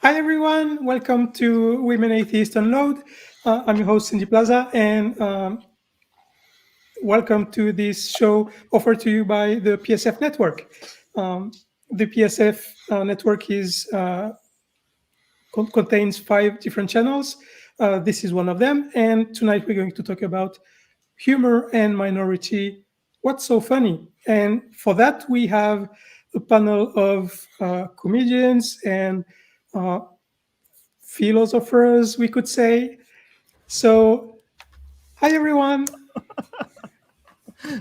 Hi, everyone. Welcome to Women Atheists Unload. I'm your host, Cindy Plaza, and welcome to this show offered to you by the PSF Network. The PSF network contains 5 different channels. This is one of them, and tonight we're going to talk about humor and minority. What's so funny? And for that, we have a panel of comedians and uh, philosophers, we could say. So, hi everyone.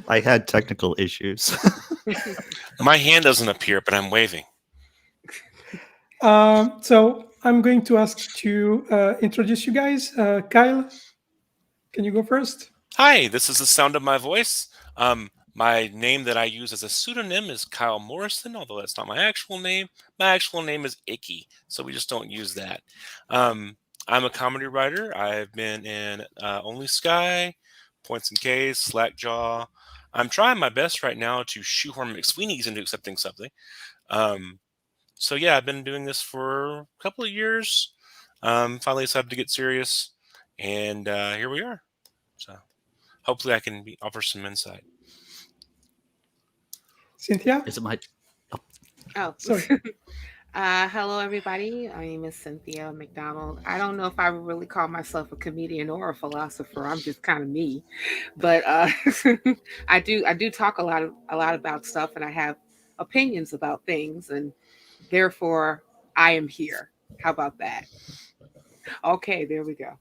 I had technical issues. My hand doesn't appear, but I'm waving. So, I'm going to ask to introduce you guys. Kyle, can you go first? Hi, this is the sound of my voice. My name that I use as a pseudonym is Kyle Morrison, although that's not my actual name. My actual name is Icky, so we just don't use that. I'm a comedy writer. I've been in Only Sky, Points and K's, Slackjaw. I'm trying my best right now to shoehorn McSweeney's into accepting something. So yeah, I've been doing this for a couple of years. Finally decided to get serious, and here we are. So hopefully I can offer some insight. Cynthia? Is it my? Oh, Sorry. hello, everybody. My name is Cynthia McDonald. I don't know if I would really call myself a comedian or a philosopher. I'm just kind of me, but I do talk a lot about stuff, and I have opinions about things, and therefore I am here. How about that? Okay, there we go.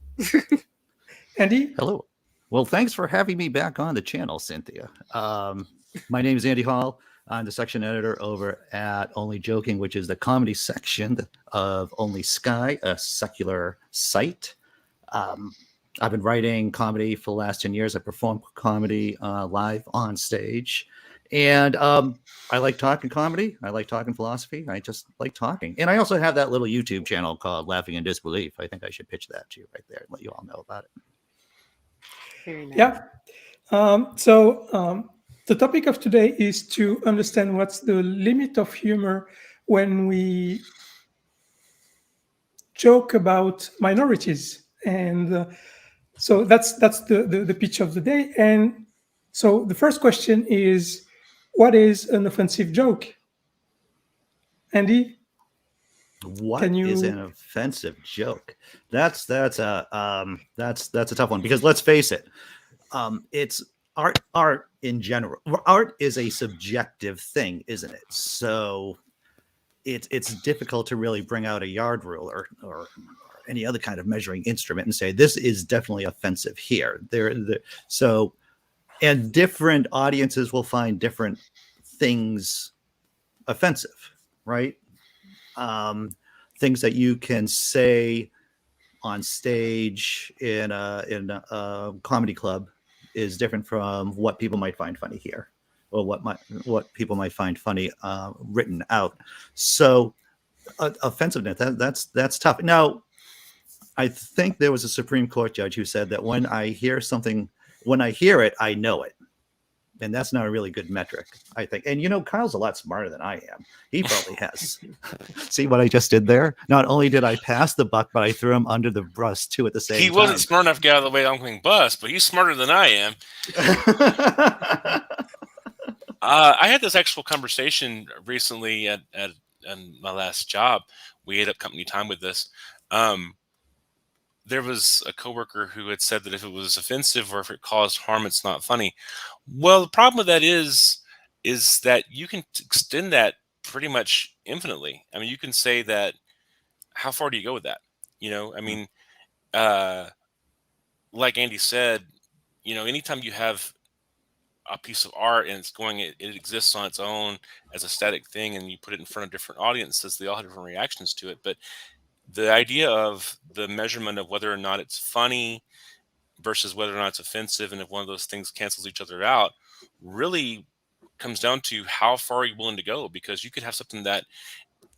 Andy? Hello. Well, thanks for having me back on the channel, Cynthia. My name is Andy Hall. I'm the section editor over at Only Joking, which is the comedy section of Only Sky, a secular site. I've been writing comedy for the last 10 years. I perform comedy live on stage. And I like talking comedy. I like talking philosophy. I just like talking. And I also have that little YouTube channel called Laughing in Disbelief. I think I should pitch that to you right there and let you all know about it. Very nice. Yeah. So, the topic of today is to understand what's the limit of humor when we joke about minorities. And so that's the pitch of the day. And so the first question is, what is an offensive joke? Andy? What is an offensive joke? That's a tough one, because let's face it, it's art in general. Art is a subjective thing, isn't it? So it's difficult to really bring out a yard ruler or any other kind of measuring instrument and say this is definitely offensive here. So, and different audiences will find different things offensive, right? Things that you can say on stage in a comedy club is different from what people might find funny here, or what people might find funny written out. So offensiveness, that's tough. Now, I think there was a Supreme Court judge who said that when I hear it, I know it. And that's not a really good metric, I think. And, Kyle's a lot smarter than I am. He probably has. See what I just did there? Not only did I pass the buck, but I threw him under the bus, too, at the same time. He wasn't smart enough to get out of the way of the oncoming bus, but he's smarter than I am. I had this actual conversation recently at my last job. We ate up company time with this. There was a coworker who had said that if it was offensive or if it caused harm, it's not funny. Well, the problem with that is that you can extend that pretty much infinitely. I mean, you can say that. How far do you go with that? I mean, like Andy said, anytime you have a piece of art and it exists on its own as a static thing, and you put it in front of different audiences, they all have different reactions to it. But the idea of the measurement of whether or not it's funny versus whether or not it's offensive, and if one of those things cancels each other out, really comes down to how far are you willing to go? Because you could have something that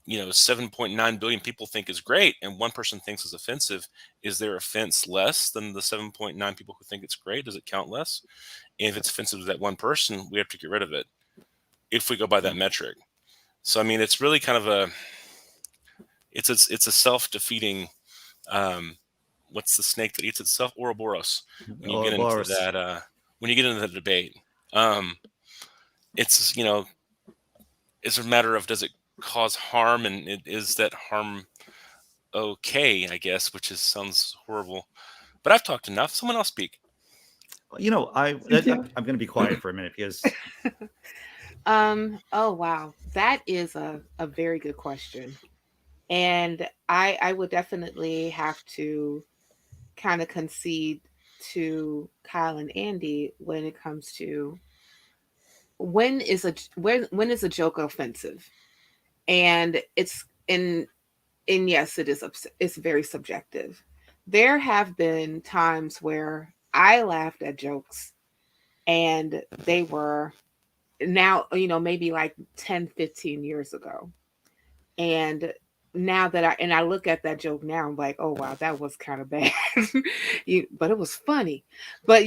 7.9 billion people think is great, and one person thinks is offensive. Is their offense less than the 7.9 people who think it's great? Does it count less? And if it's offensive to that one person, we have to get rid of it if we go by that metric. So, I mean, it's really kind of it's a self-defeating. What's the snake that eats itself? Ouroboros. When you get into that, when you get into the debate, it's it's a matter of, does it cause harm, and is that harm okay? I guess, which sounds horrible. But I've talked enough. Someone else speak. I'm going to be quiet for a minute because. Oh wow, that is a very good question, and I would definitely have to kind of concede to Kyle and Andy when it comes to when is a joke offensive, and it's and yes, it's very subjective. There have been times where I laughed at jokes and they were now, maybe like 10, 15 years ago. And now that I look at that joke now, I'm like, oh wow, that was kind of bad. But it was funny. But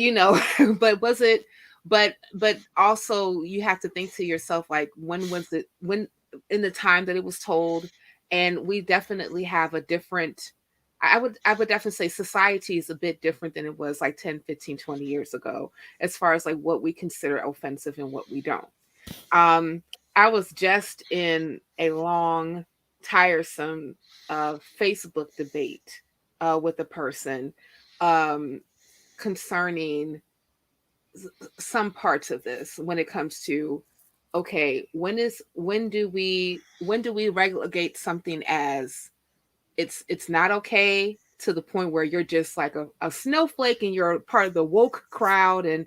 but was it but also you have when was it, when in the time that it was told, and we definitely have a different, I would definitely say society is a bit different than it was like 10, 15, 20 years ago, as far as like what we consider offensive and what we don't. I was just in a long, tiresome Facebook debate with a person concerning some parts of this when it comes to, okay, when do we relegate something as it's not okay, to the point where you're just like a snowflake and you're part of the woke crowd and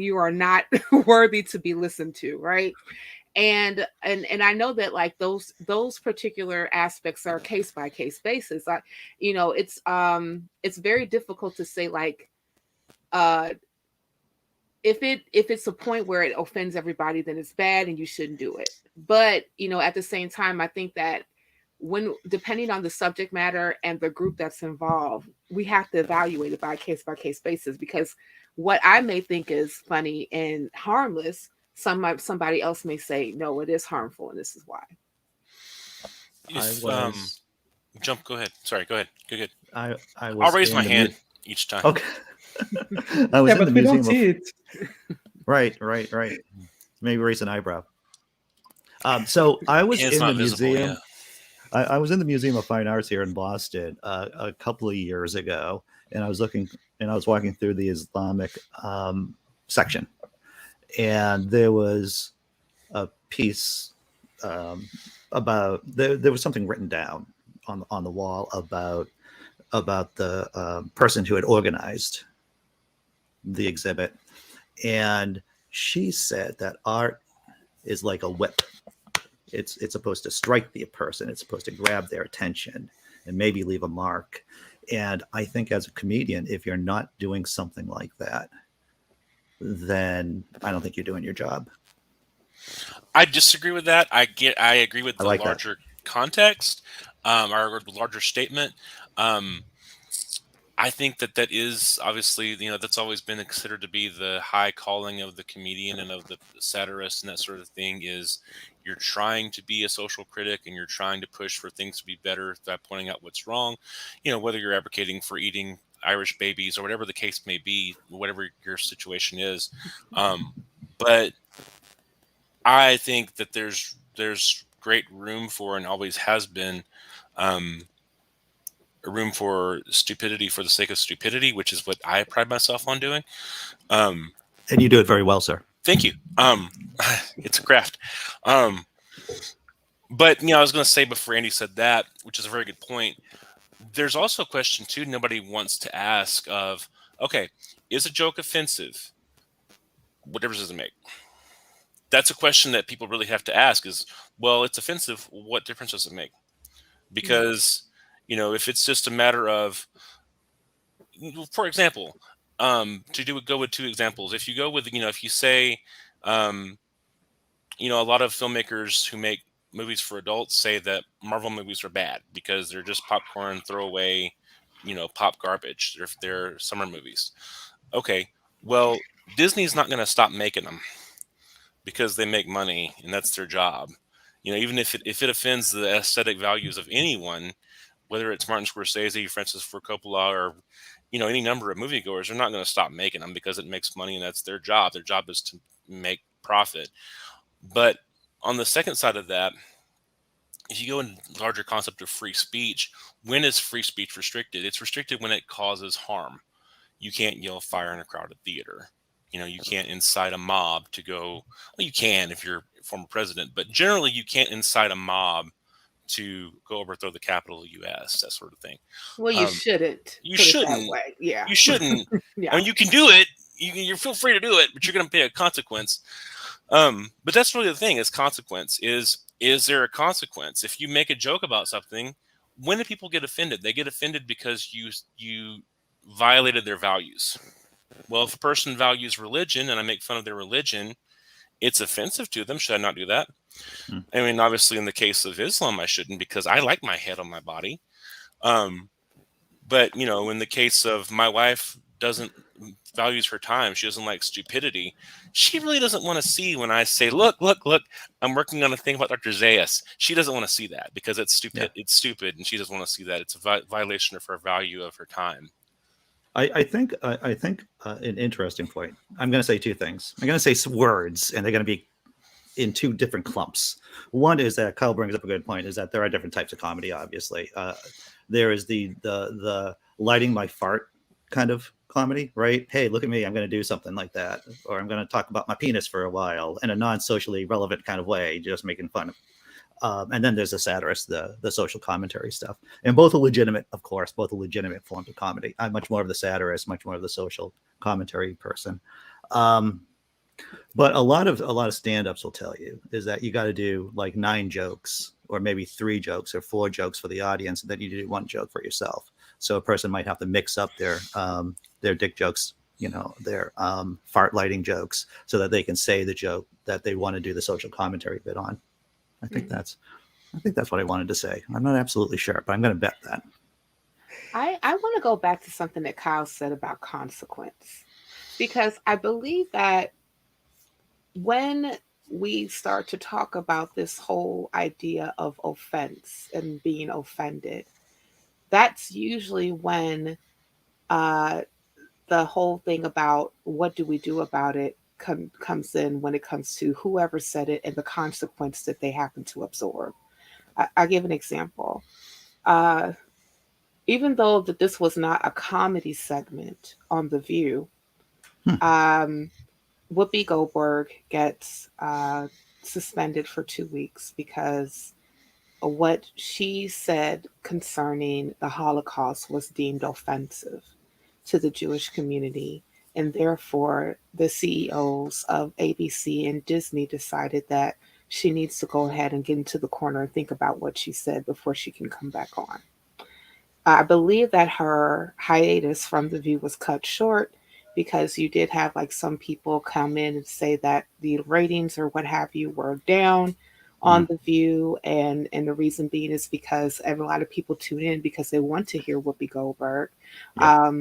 you are not worthy to be listened to, right? And I know that like those particular aspects are case by case basis. It's very difficult to say like if it's a point where it offends everybody, then it's bad and you shouldn't do it. But at the same time, I think that when, depending on the subject matter and the group that's involved, we have to evaluate it by case basis, because what I may think is funny and harmless, somebody else may say, no, it is harmful, and this is why. Go ahead. Sorry, go ahead. Good. I'll raise my hand each time. Okay. I was in the we museum don't see it. Right. Maybe raise an eyebrow. So I was in the museum. Yeah. I was in the Museum of Fine Arts here in Boston a couple of years ago, and I was walking through the Islamic section, and there was a piece about there was something written down on the wall about the person who had organized the exhibit, and she said that art is like a whip. It's supposed to strike the person. It's supposed to grab their attention and maybe leave a mark. And I think as a comedian, if you're not doing something like that, then I don't think you're doing your job. I disagree with that. I agree with the larger context, or the larger statement. I think that is obviously, that's always been considered to be the high calling of the comedian and of the satirist and that sort of thing, is you're trying to be a social critic and you're trying to push for things to be better by pointing out what's wrong, whether you're advocating for eating Irish babies or whatever the case may be, whatever your situation is. But I think that there's great room for, and always has been, a room for stupidity for the sake of stupidity, which is what I pride myself on doing. And you do it very well, sir. Thank you. It's a craft. But I was going to say before Andy said that, which is a very good point, there's also a question too nobody wants to ask of, okay, is a joke offensive? What difference does it make? That's a question that people really have to ask is, well, it's offensive. What difference does it make? Because, if it's just a matter of, for example, go with two examples. If you go with, if you say, a lot of filmmakers who make movies for adults say that Marvel movies are bad because they're just popcorn, throwaway, pop garbage. They're summer movies. Okay, well, Disney's not going to stop making them because they make money and that's their job. even if it offends the aesthetic values of anyone, whether it's Martin Scorsese, Francis Ford Coppola, or any number of moviegoers, they're not going to stop making them because it makes money and that's their job. Their job is to make profit. But on the second side of that, if you go in the larger concept of free speech, when is free speech restricted? It's restricted when it causes harm. You can't yell fire in a crowded theater. You can't incite a mob to go. Well, you can if you're a former president, but generally you can't incite a mob to go overthrow the Capitol of the U.S., that sort of thing. Well, you shouldn't. You shouldn't. Yeah. You shouldn't. Yeah. I mean, you can do it. You feel free to do it, but you're going to pay a consequence. But that's really the thing: is consequence. Is there a consequence if you make a joke about something? When do people get offended? They get offended because you violated their values. Well, if a person values religion and I make fun of their religion, it's offensive to them. Should I not do that? I mean, obviously, in the case of Islam, I shouldn't because I like my head on my body. But in the case of my wife, values her time. She doesn't like stupidity. She really doesn't want to see when I say, look, I'm working on a thing about Dr. Zayas. She doesn't want to see that because it's stupid. Yeah. It's stupid, and she doesn't want to see that. It's a violation of her value of her time. I think an interesting point. I'm going to say two things. I'm going to say words, and they're going to be in two different clumps. One is that Kyle brings up a good point, is that there are different types of comedy, obviously. There is the lighting my fart kind of comedy, right? Hey, look at me, I'm going to do something like that. Or I'm going to talk about my penis for a while in a non-socially relevant kind of way, just making fun of. And then there's the satirist, the social commentary stuff. And both are legitimate, of course, both are legitimate forms of comedy. I'm much more of the satirist, much more of the social commentary person. But a lot of stand-ups will tell you is that you got to do like 9 jokes or maybe 3 jokes or 4 jokes for the audience, and then you do 1 joke for yourself. So a person might have to mix up their dick jokes, their fart lighting jokes, so that they can say the joke that they want to do the social commentary bit on. I think that's what I wanted to say. I'm not absolutely sure, but I'm going to bet that. I want to go back to something that Kyle said about consequence, because I believe that when we start to talk about this whole idea of offense and being offended, that's usually when the whole thing about what do we do about it comes in, when it comes to whoever said it and the consequence that they happen to absorb. I'll give an example. Even though that this was not a comedy segment on The View, Whoopi Goldberg gets suspended for 2 weeks because what she said concerning the Holocaust was deemed offensive to the Jewish community. And therefore, the CEOs of ABC and Disney decided that she needs to go ahead and get into the corner and think about what she said before she can come back on. I believe that her hiatus from The View was cut short because you did have like some people come in and say that the ratings or what have you were down on The View. And the reason being is because a lot of people tune in because they want to hear Whoopi Goldberg. Yeah.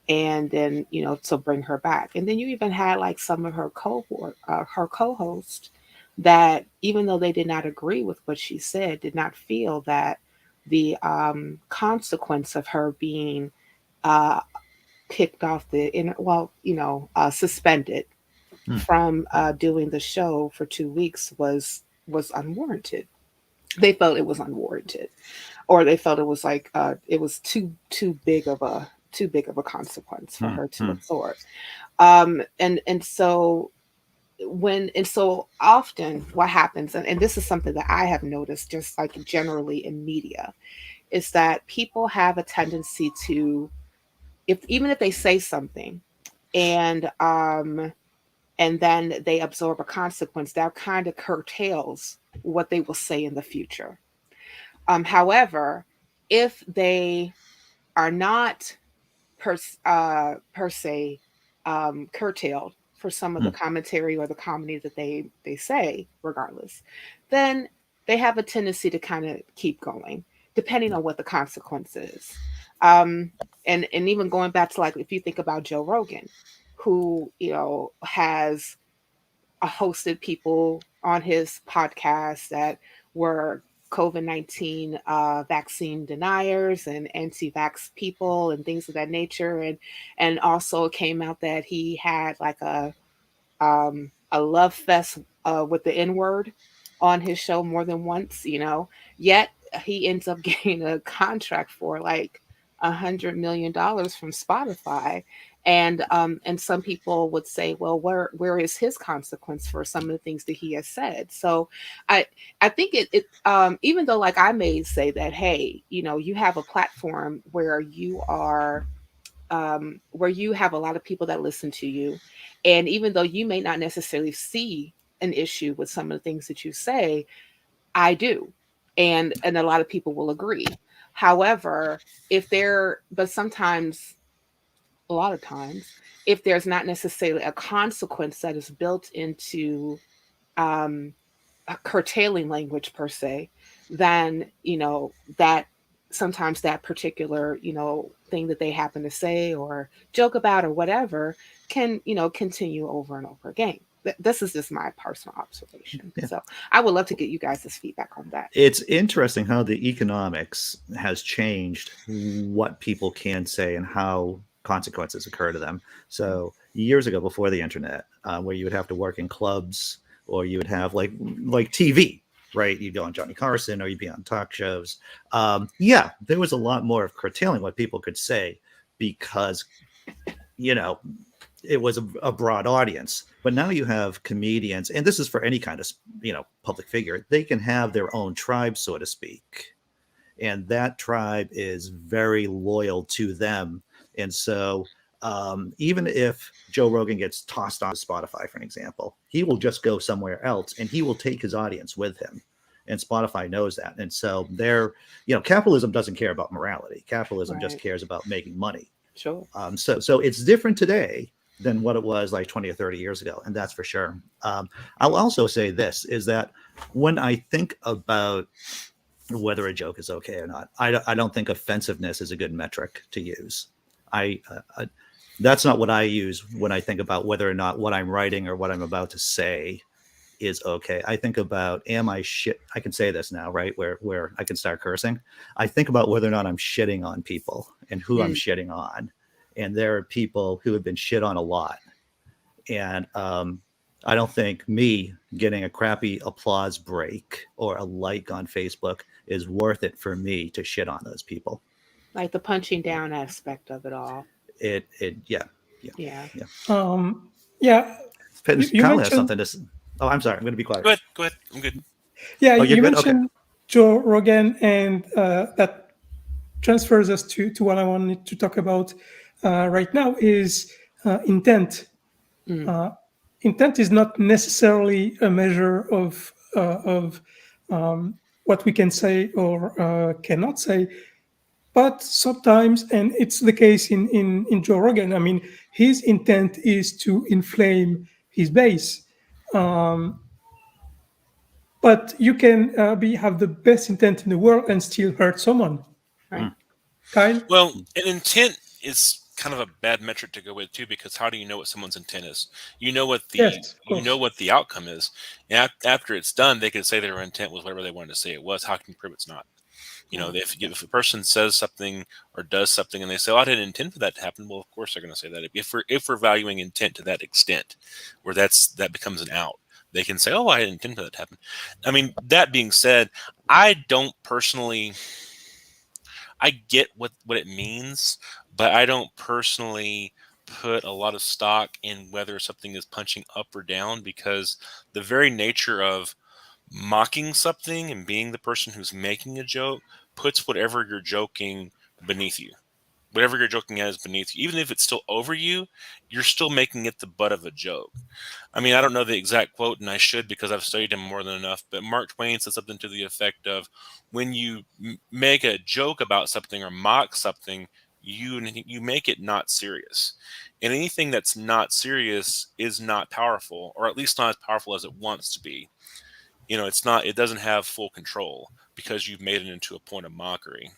And then, to bring her back. And then you even had like some of her co-hosts that, even though they did not agree with what she said, did not feel that the consequence of her being kicked off suspended from doing the show for 2 weeks was unwarranted. They felt it was unwarranted, or they felt it was like it was too big of a consequence for her to absorb. And so often what happens, and this is something that I have noticed just like generally in media, is that people have a tendency to, even if they say something and then they absorb a consequence, that kind of curtails what they will say in the future. However, if they are not per se curtailed for some of the commentary or the comedy that they say, regardless, then they have a tendency to kind of keep going, depending on what the consequence is. And even going back to, like, if you think about Joe Rogan, who has hosted people on his podcast that were COVID-19 vaccine deniers and anti-vax people and things of that nature. And also it came out that he had like a love fest with the N-word on his show more than once, yet he ends up getting a contract for like $100 million from Spotify. And some people would say, well, where is his consequence for some of the things that he has said? So I think it even though like I may say that, hey, you have a platform where you are where you have a lot of people that listen to you. And even though you may not necessarily see an issue with some of the things that you say, I do. And a lot of people will agree. However, but sometimes, a lot of times, if there's not necessarily a consequence that is built into um, curtailing language per se, then that sometimes that particular thing that they happen to say or joke about or whatever can continue over and over again. This is just my personal observation. Yeah. So I would love to get you guys' feedback on that. It's interesting how the economics has changed what people can say and how consequences occur to them. So years ago, before the internet, where you would have to work in clubs, or you would have like TV, right? You'd go on Johnny Carson, or you'd be on talk shows. Yeah, there was a lot more of curtailing what people could say because, it was a broad audience. But now you have comedians, and this is for any kind of, public figure. They can have their own tribe, so to speak. And that tribe is very loyal to them. And so even if Joe Rogan gets tossed on Spotify, for an example, he will just go somewhere else and he will take his audience with him. And Spotify knows that. And so capitalism doesn't care about morality. Capitalism just cares about making money. Sure. So it's different today than what it was like 20 or 30 years ago. And that's for sure. I'll also say this is that when I think about whether a joke is okay or not, I don't think offensiveness is a good metric to use. That's not what I use when I think about whether or not what I'm writing or what I'm about to say is okay. I think about, am I shit? I can say this now, right? Where I can start cursing. I think about whether or not I'm shitting on people and who I'm shitting on. And there are people who have been shit on a lot. And I don't think me getting a crappy applause break or a like on Facebook is worth it for me to shit on those people. Like the punching down aspect of it all. Yeah. You Kyle has something to say. Oh, I'm sorry. I'm going to be quiet. Go ahead. I'm good. Yeah, you mentioned Joe Rogan, and that transfers us to what I wanted to talk about right now is intent. Intent is not necessarily a measure of what we can say or cannot say, but sometimes, and it's the case in Joe Rogan, I mean, his intent is to inflame his base. But you can have the best intent in the world and still hurt someone. Right. Kyle? Well, an intent is kind of a bad metric to go with too, because how do you know what someone's intent is? You know what the outcome is. And after it's done, they could say their intent was whatever they wanted to say it was. How can you prove it's not? If a person says something or does something and they say, "Oh, I didn't intend for that to happen," well, of course they're going to say that. If we're valuing intent to that extent, where that becomes an out, they can say, "Oh, I didn't intend for that to happen." I mean, that being said, I don't personally. I get what it means, but I don't personally put a lot of stock in whether something is punching up or down, because the very nature of mocking something and being the person who's making a joke puts whatever you're joking beneath you. Whatever you're joking at is beneath you. Even if it's still over you, you're still making it the butt of a joke. I mean, I don't know the exact quote, and I should, because I've studied him more than enough, but Mark Twain said something to the effect of, when you make a joke about something or mock something, you make it not serious. And anything that's not serious is not powerful, or at least not as powerful as it wants to be. It doesn't have full control because you've made it into a point of mockery.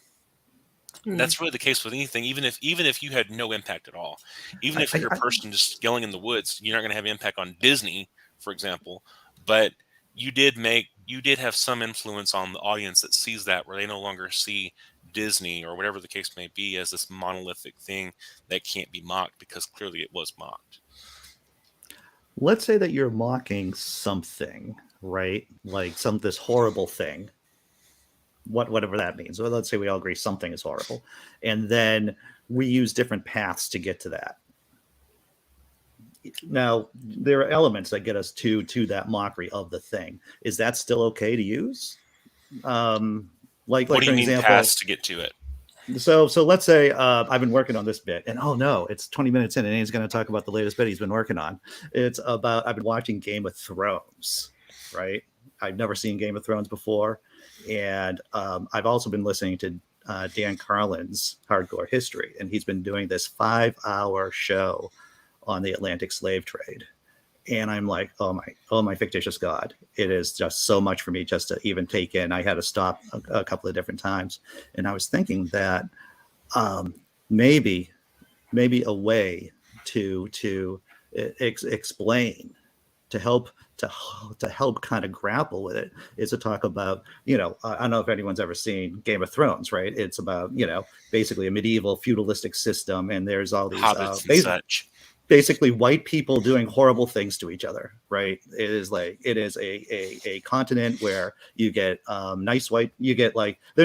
That's really the case with anything, even if you had no impact at all. Even if you're a person just yelling in the woods, you're not going to have impact on Disney, for example. But you did make you did have some influence on the audience that sees that, where they no longer see Disney or whatever the case may be as this monolithic thing that can't be mocked, because clearly it was mocked. Let's say that you're mocking something, right? Like this horrible thing, whatever that means. Or let's say we all agree something is horrible, and then we use different paths to get to that. Now, there are elements that get us to that mockery of the thing. Is that still okay to use? Like what do for you mean example, paths to get to it? So let's say I've been working on this bit, and oh no, it's 20 minutes in, and he's going to talk about the latest bit he's been working on. It's about, I've been watching Game of Thrones, right? I've never seen Game of Thrones before, and I've also been listening to Dan Carlin's Hardcore History, and he's been doing this 5-hour show on the Atlantic slave trade. And I'm like, oh my fictitious God. It is just so much for me just to even take in. I had to stop a couple of different times. And I was thinking that maybe a way to explain, to help kind of grapple with it, is to talk about, I don't know if anyone's ever seen Game of Thrones, right? It's about, basically a medieval feudalistic system. And there's all these hobbits and such. Basically white people doing horrible things to each other, right? It is a continent where you get there are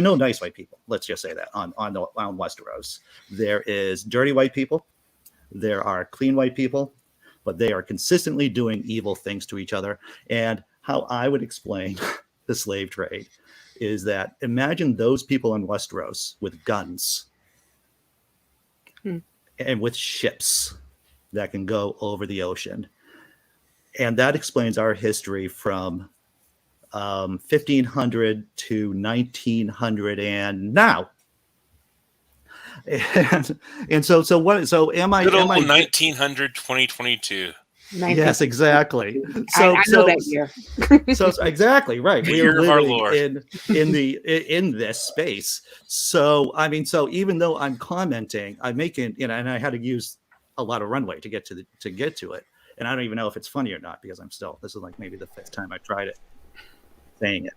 no nice white people. Let's just say that on Westeros. There is dirty white people. There are clean white people, but they are consistently doing evil things to each other. And how I would explain the slave trade is that, imagine those people in Westeros with guns and with ships that can go over the ocean. And that explains our history from 1500 to 1900 and now. And so am I... Good old 1900, 2022. Yes, exactly. So I know that year. So exactly right. The We year are of our living Lord. in this space. So even though I'm commenting, I'm making, and I had to use a lot of runway to get to it, and I don't even know if it's funny or not, because this is like maybe the 5th time I've tried it saying it.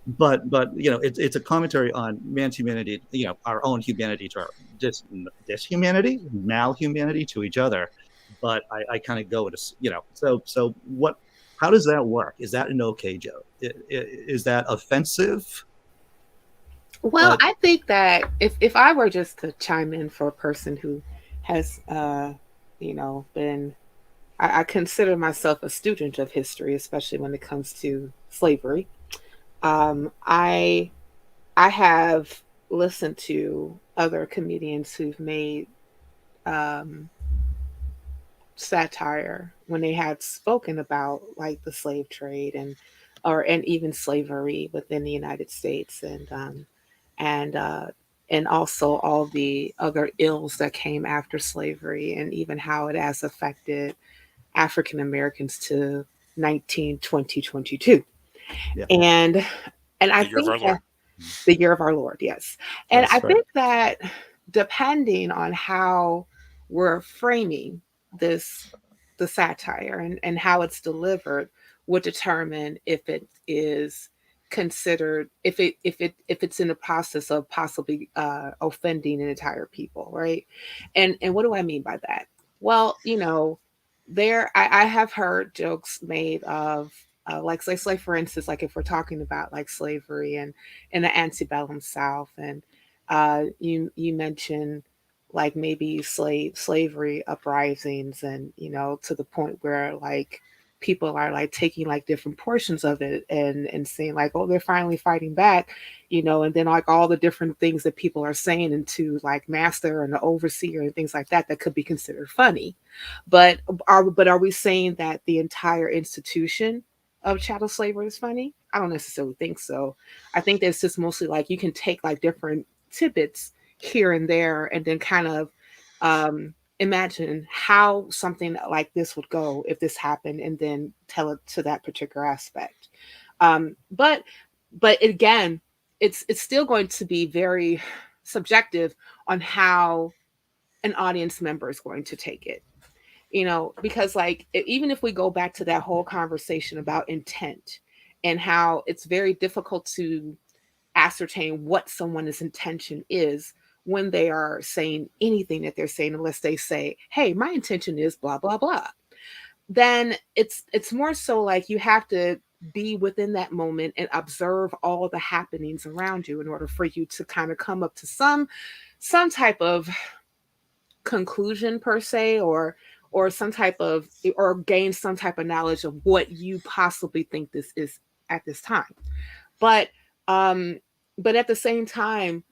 But it's a commentary on man's humanity, our own humanity to our dishumanity, malhumanity to each other. But I kind of go into, so what? How does that work? Is that an okay joke? Is that offensive? Well, I think that if I were just to chime in for a person who has, been, I consider myself a student of history, especially when it comes to slavery. I have listened to other comedians who've made satire when they had spoken about like the slave trade and even slavery within the United States, and also all the other ills that came after slavery, and even how it has affected African Americans to 2022. Yeah. And I think that the year of our Lord, yes. And I think that depending on how we're framing the satire and how it's delivered would determine if it is considered, if it's in the process of possibly offending an entire people, right? And what do I mean by that? Well, I have heard jokes made of like say for instance, like if we're talking about like slavery and in the antebellum South, and you mentioned like maybe slavery uprisings, and to the point where like people are like taking like different portions of it and saying like, oh, they're finally fighting back, and then like all the different things that people are saying into like master and the overseer and things like that could be considered funny. But are we saying that the entire institution of chattel slavery is funny? I don't necessarily think so. I think that's just mostly like you can take like different tidbits here and there and then kind of imagine how something like this would go if this happened, and then tell it to that particular aspect. But again, it's still going to be very subjective on how an audience member is going to take it. Because like even if we go back to that whole conversation about intent and how it's very difficult to ascertain what someone's intention is when they are saying anything that they're saying, unless they say, hey, my intention is blah, blah, blah. Then it's more so like you have to be within that moment and observe all the happenings around you in order for you to kind of come up to some type of conclusion per se, or some type of, or gain some type of knowledge of what you possibly think this is at this time. But at the same time,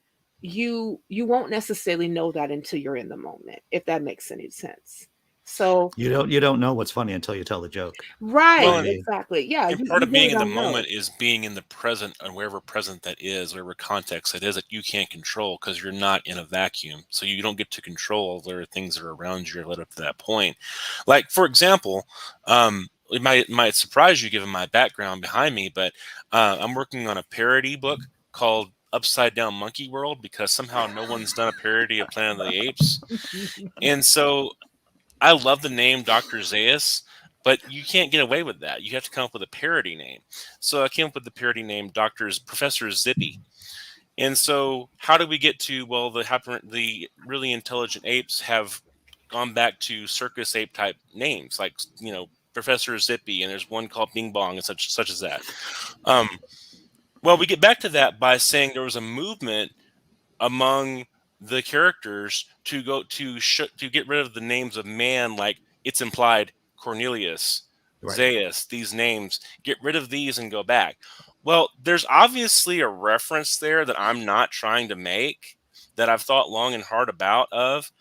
you won't necessarily know that until you're in the moment, if that makes any sense. So you don't know what's funny until you tell the joke. Right. Well, exactly. Yeah. And part of being in the moment is being in the present, and wherever present that is, wherever context that is, that you can't control because you're not in a vacuum. So you don't get to control the things that are around you led up to that point. Like, for example, it might surprise you given my background behind me, but I'm working on a parody book called Upside Down Monkey World, because somehow no one's done a parody of Planet of the Apes. And so I love the name Dr. Zaius, but you can't get away with that. You have to come up with a parody name. So I came up with the parody name Professor Zippy. And so how do we get to, well, the really intelligent apes have gone back to circus ape type names, like, you know, Professor Zippy, and there's one called Bing Bong and such as that. Well, we get back to that by saying there was a movement among the characters to go to get rid of the names of man, like it's implied Cornelius, right. Zaius, these names, get rid of these and go back. Well, there's obviously a reference there that I'm not trying to make, that I've thought long and hard about of,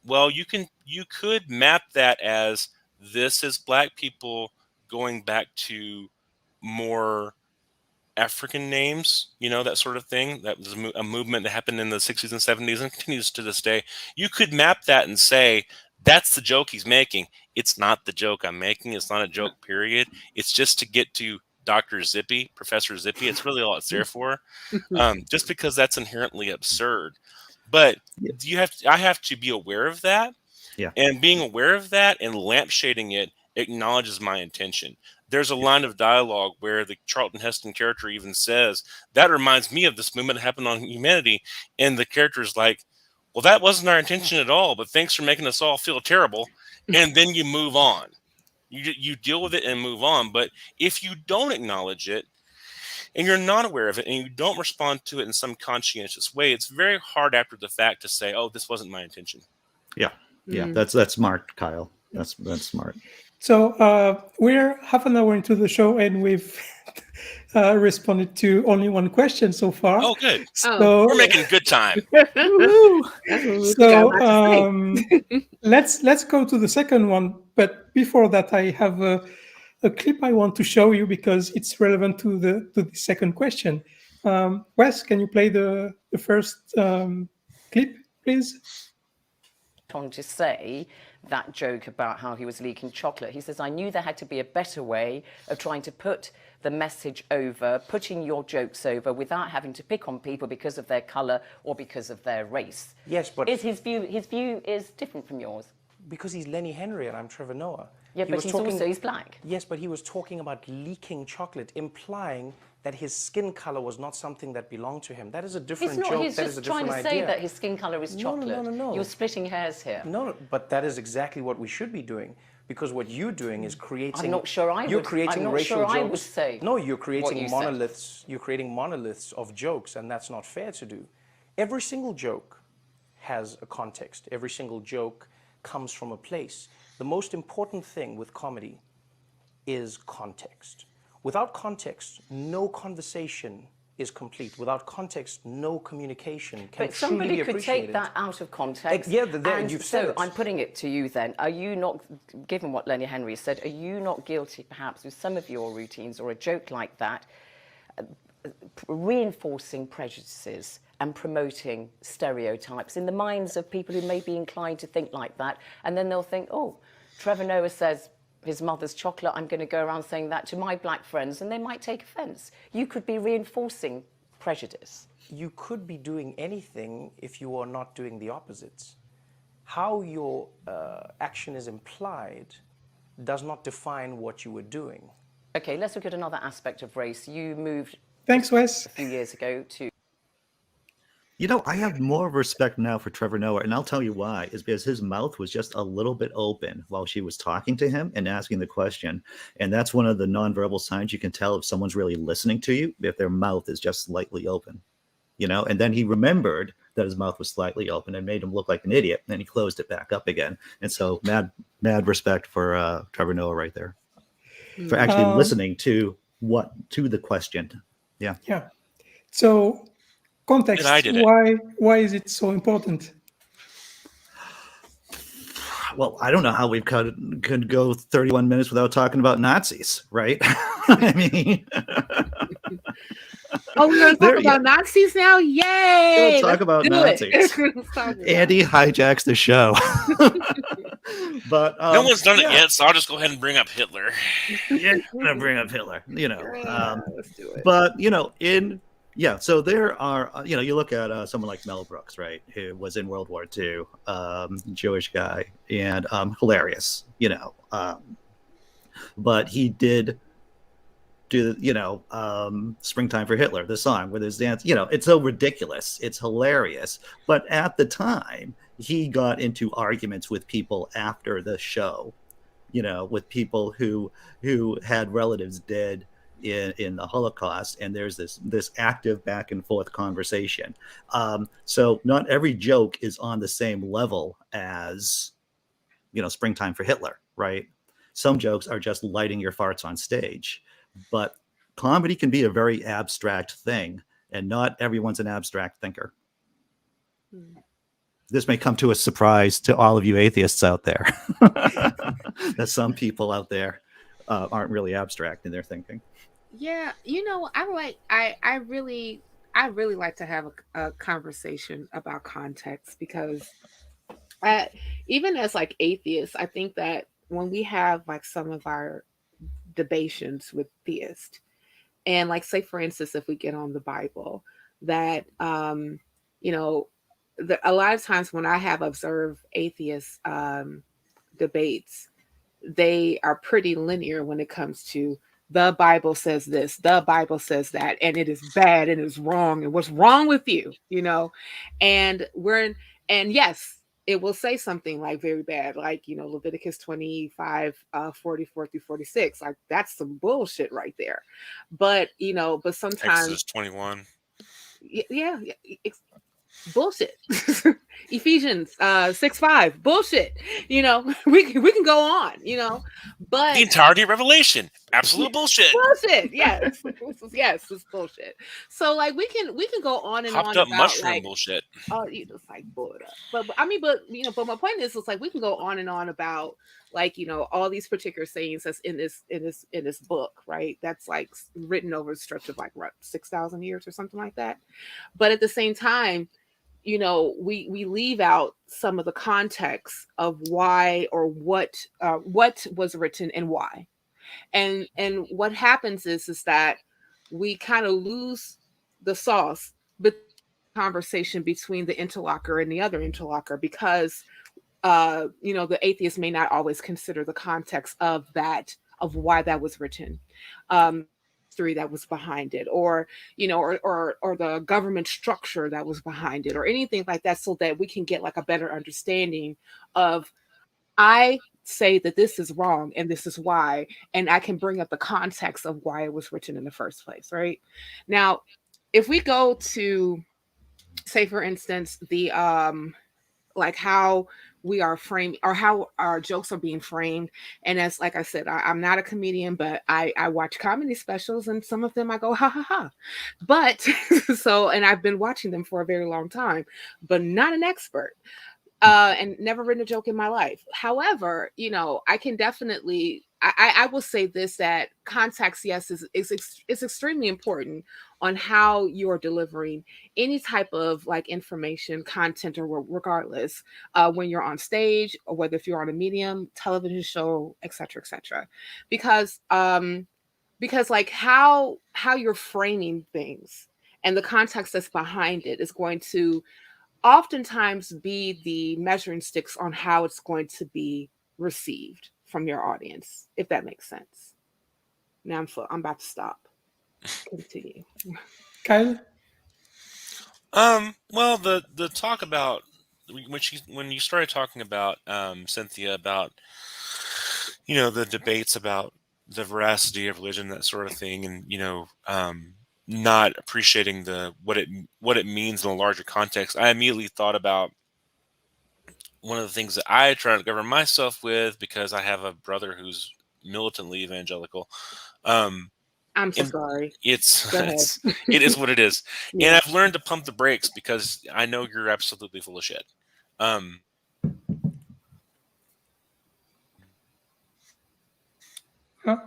well, you could map that as this is Black people going back to more African names, you know, that sort of thing. That was a movement that happened in the 60s and 70s and continues to this day. You could map that and say, that's the joke he's making. It's not the joke I'm making. It's not a joke, period. It's just to get to Dr. Zippy, Professor Zippy. It's really all it's there for, just because that's inherently absurd. But I have to be aware of that. Yeah. And being aware of that and lampshading it acknowledges my intention. There's a line of dialogue where the Charlton Heston character even says, that reminds me of this movement that happened on humanity. And the character is like, well, that wasn't our intention at all, but thanks for making us all feel terrible. And then you move on. You deal with it and move on. But if you don't acknowledge it and you're not aware of it and you don't respond to it in some conscientious way, it's very hard after the fact to say, oh, this wasn't my intention. Yeah. Yeah. That's smart, Kyle. That's smart. So we're half an hour into the show and we've responded to only one question so far. Oh, good. So we're making good time. So let's go to the second one. But before that, I have a clip I want to show you because it's relevant to the second question. Wes, can you play the first clip, please? On to say that joke about how he was leaking chocolate. He says, I knew there had to be a better way of trying to put the message over, putting your jokes over without having to pick on people because of their color or because of their race. Yes, but his view is different from yours. Because he's Lenny Henry and I'm Trevor Noah. Yeah, but he's black. Yes, but he was talking about leaking chocolate, implying that his skin color was not something that belonged to him. That is a different joke. He's just trying to say that his skin color is chocolate. No. You're splitting hairs here. No, but that is exactly what we should be doing. Because what you're doing is creating. I'm not sure I you're would. creating I'm not racial sure jokes. I would say. No, you're creating monoliths. Said. You're creating monoliths of jokes, and that's not fair to do. Every single joke has a context. Every single joke comes from a place. The most important thing with comedy is context. Without context, no conversation is complete. Without context, no communication can truly be appreciated. But somebody could take that out of context. You've said it. I'm putting it to you then. Are you not, given what Lenny Henry said, are you not guilty perhaps with some of your routines or a joke like that, reinforcing prejudices and promoting stereotypes in the minds of people who may be inclined to think like that, and then they'll think, oh, Trevor Noah says his mother's chocolate, I'm going to go around saying that to my black friends, and they might take offense. You could be reinforcing prejudice. You could be doing anything if you are not doing the opposites. How your action is implied does not define what you were doing. Okay, let's look at another aspect of race. You moved Thanks, Wes. a few years ago to... You know, I have more respect now for Trevor Noah, and I'll tell you why. Is because his mouth was just a little bit open while she was talking to him and asking the question. And that's one of the nonverbal signs you can tell if someone's really listening to you, if their mouth is just slightly open, you know. And then he remembered that his mouth was slightly open and made him look like an idiot. And then he closed it back up again. And so mad respect for Trevor Noah right there for actually listening to the question. Yeah. Yeah. So context, why is it so important? Well, I don't know how we could go 31 minutes without talking about Nazis, right? I mean, oh, we're going to talk about Nazis now? Yay! Let's talk about Nazis. Andy hijacks the show. But no one's done it yet, so I'll just go ahead and bring up Hitler. Yeah, I'm gonna bring up Hitler, you know. Let's do it. But you know, so there are, you know, you look at someone like Mel Brooks, right, who was in World War II, Jewish guy, and hilarious, you know. But he did do, you know, Springtime for Hitler, the song with his dance. You know, it's so ridiculous. It's hilarious. But at the time, he got into arguments with people after the show, you know, with people who had relatives dead in the Holocaust, and there's this active back and forth conversation. So not every joke is on the same level as, you know, Springtime for Hitler, right? Some jokes are just lighting your farts on stage, but comedy can be a very abstract thing, and not everyone's an abstract thinker. This may come to a surprise to all of you atheists out there, that some people out there aren't really abstract in their thinking. Yeah, you know, I really like to have a conversation about context, because even as like atheists, I think that when we have like some of our debations with theists, and like, say for instance, if we get on the Bible, that you know, a lot of times when I have observed atheist debates, they are pretty linear when it comes to the Bible says this, the Bible says that, and it is bad and it's wrong, and what's wrong with you, you know? And yes, it will say something like very bad, like, you know, Leviticus 25, 44 through 46. Like, that's some bullshit right there. But, you know, but sometimes Exodus 21. Yeah, it's bullshit. Ephesians 6:5, bullshit. You know, we can go on, you know, but the entirety of Revelation, absolute bullshit. Bullshit. Yes. Yes, it's bullshit. So like we can go on and Hopped on up about mushroom like, bullshit. oh, you just like blow it up. But I mean, but you know, but my point is, it's like we can go on and on about like, you know, all these particular sayings that's in this book, right? That's like written over a stretch of like what, 6,000 years or something like that. But at the same time, you know, we leave out some of the context of why or what was written and why. And what happens is that we kind of lose the sauce, but conversation between the interlocutor and the other interlocutor, because you know, the atheist may not always consider the context of why that was written, history that was behind it, or you know, or the government structure that was behind it, or anything like that, so that we can get like a better understanding of, I say that this is wrong and this is why, and I can bring up the context of why it was written in the first place. Right now, if we go to, say for instance, the like how we are framed, or how our jokes are being framed. And as like I said, I'm not a comedian, but I watch comedy specials, and some of them I go ha ha ha. But so, and I've been watching them for a very long time, but not an expert. And never written a joke in my life. However, you know, I can definitely, I will say this, that context, yes, is extremely important on how you're delivering any type of like information, content, or regardless, when you're on stage, or whether if you're on a medium, television show, etc., etc. Because like how you're framing things and the context that's behind it is going to oftentimes be the measuring sticks on how it's going to be received from your audience, if that makes sense. Now I'm about to stop. Continue. Kyle? Well, the talk about when you started talking about Cynthia, about the debates about the veracity of religion, that sort of thing, and not appreciating what it means in a larger context, I immediately thought about one of the things that I try to govern myself with, because I have a brother who's militantly evangelical. I'm so sorry. It is what it is. Yeah. And I've learned to pump the brakes, because I know you're absolutely full of shit.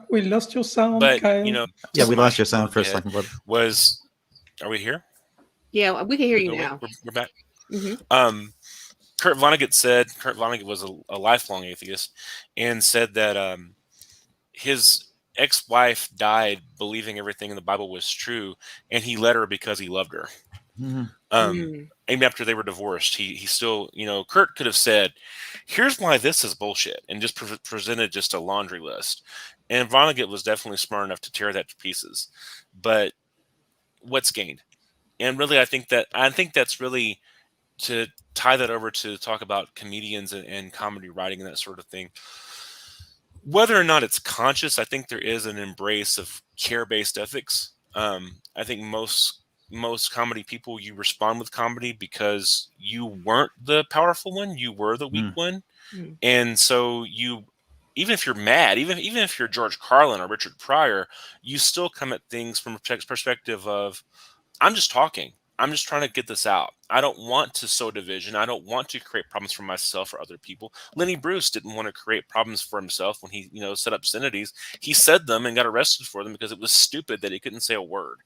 We lost your sound, but Kyle. We lost your sound for a second. Are we here? Yeah, we can hear you now. We're back. Mm-hmm. Kurt Vonnegut was a lifelong atheist, and said that his ex-wife died believing everything in the Bible was true, and he let her because he loved her. Mm-hmm. Even after they were divorced, he still, Kurt could have said, "Here's why this is bullshit," and just presented just a laundry list. And Vonnegut was definitely smart enough to tear that to pieces. But what's gained? And really, I think that's really, to tie that over to talk about comedians and comedy writing and that sort of thing. Whether or not it's conscious, I think there is an embrace of care-based ethics. I think most comedy people, you respond with comedy because you weren't the powerful one, you were the weak one. And so even if you're mad, even if you're George Carlin or Richard Pryor, you still come at things from a perspective of, I'm just talking. I'm just trying to get this out. I don't want to sow division. I don't want to create problems for myself or other people. Lenny Bruce didn't want to create problems for himself when he, set up obscenities. He said them and got arrested for them because it was stupid that he couldn't say a word.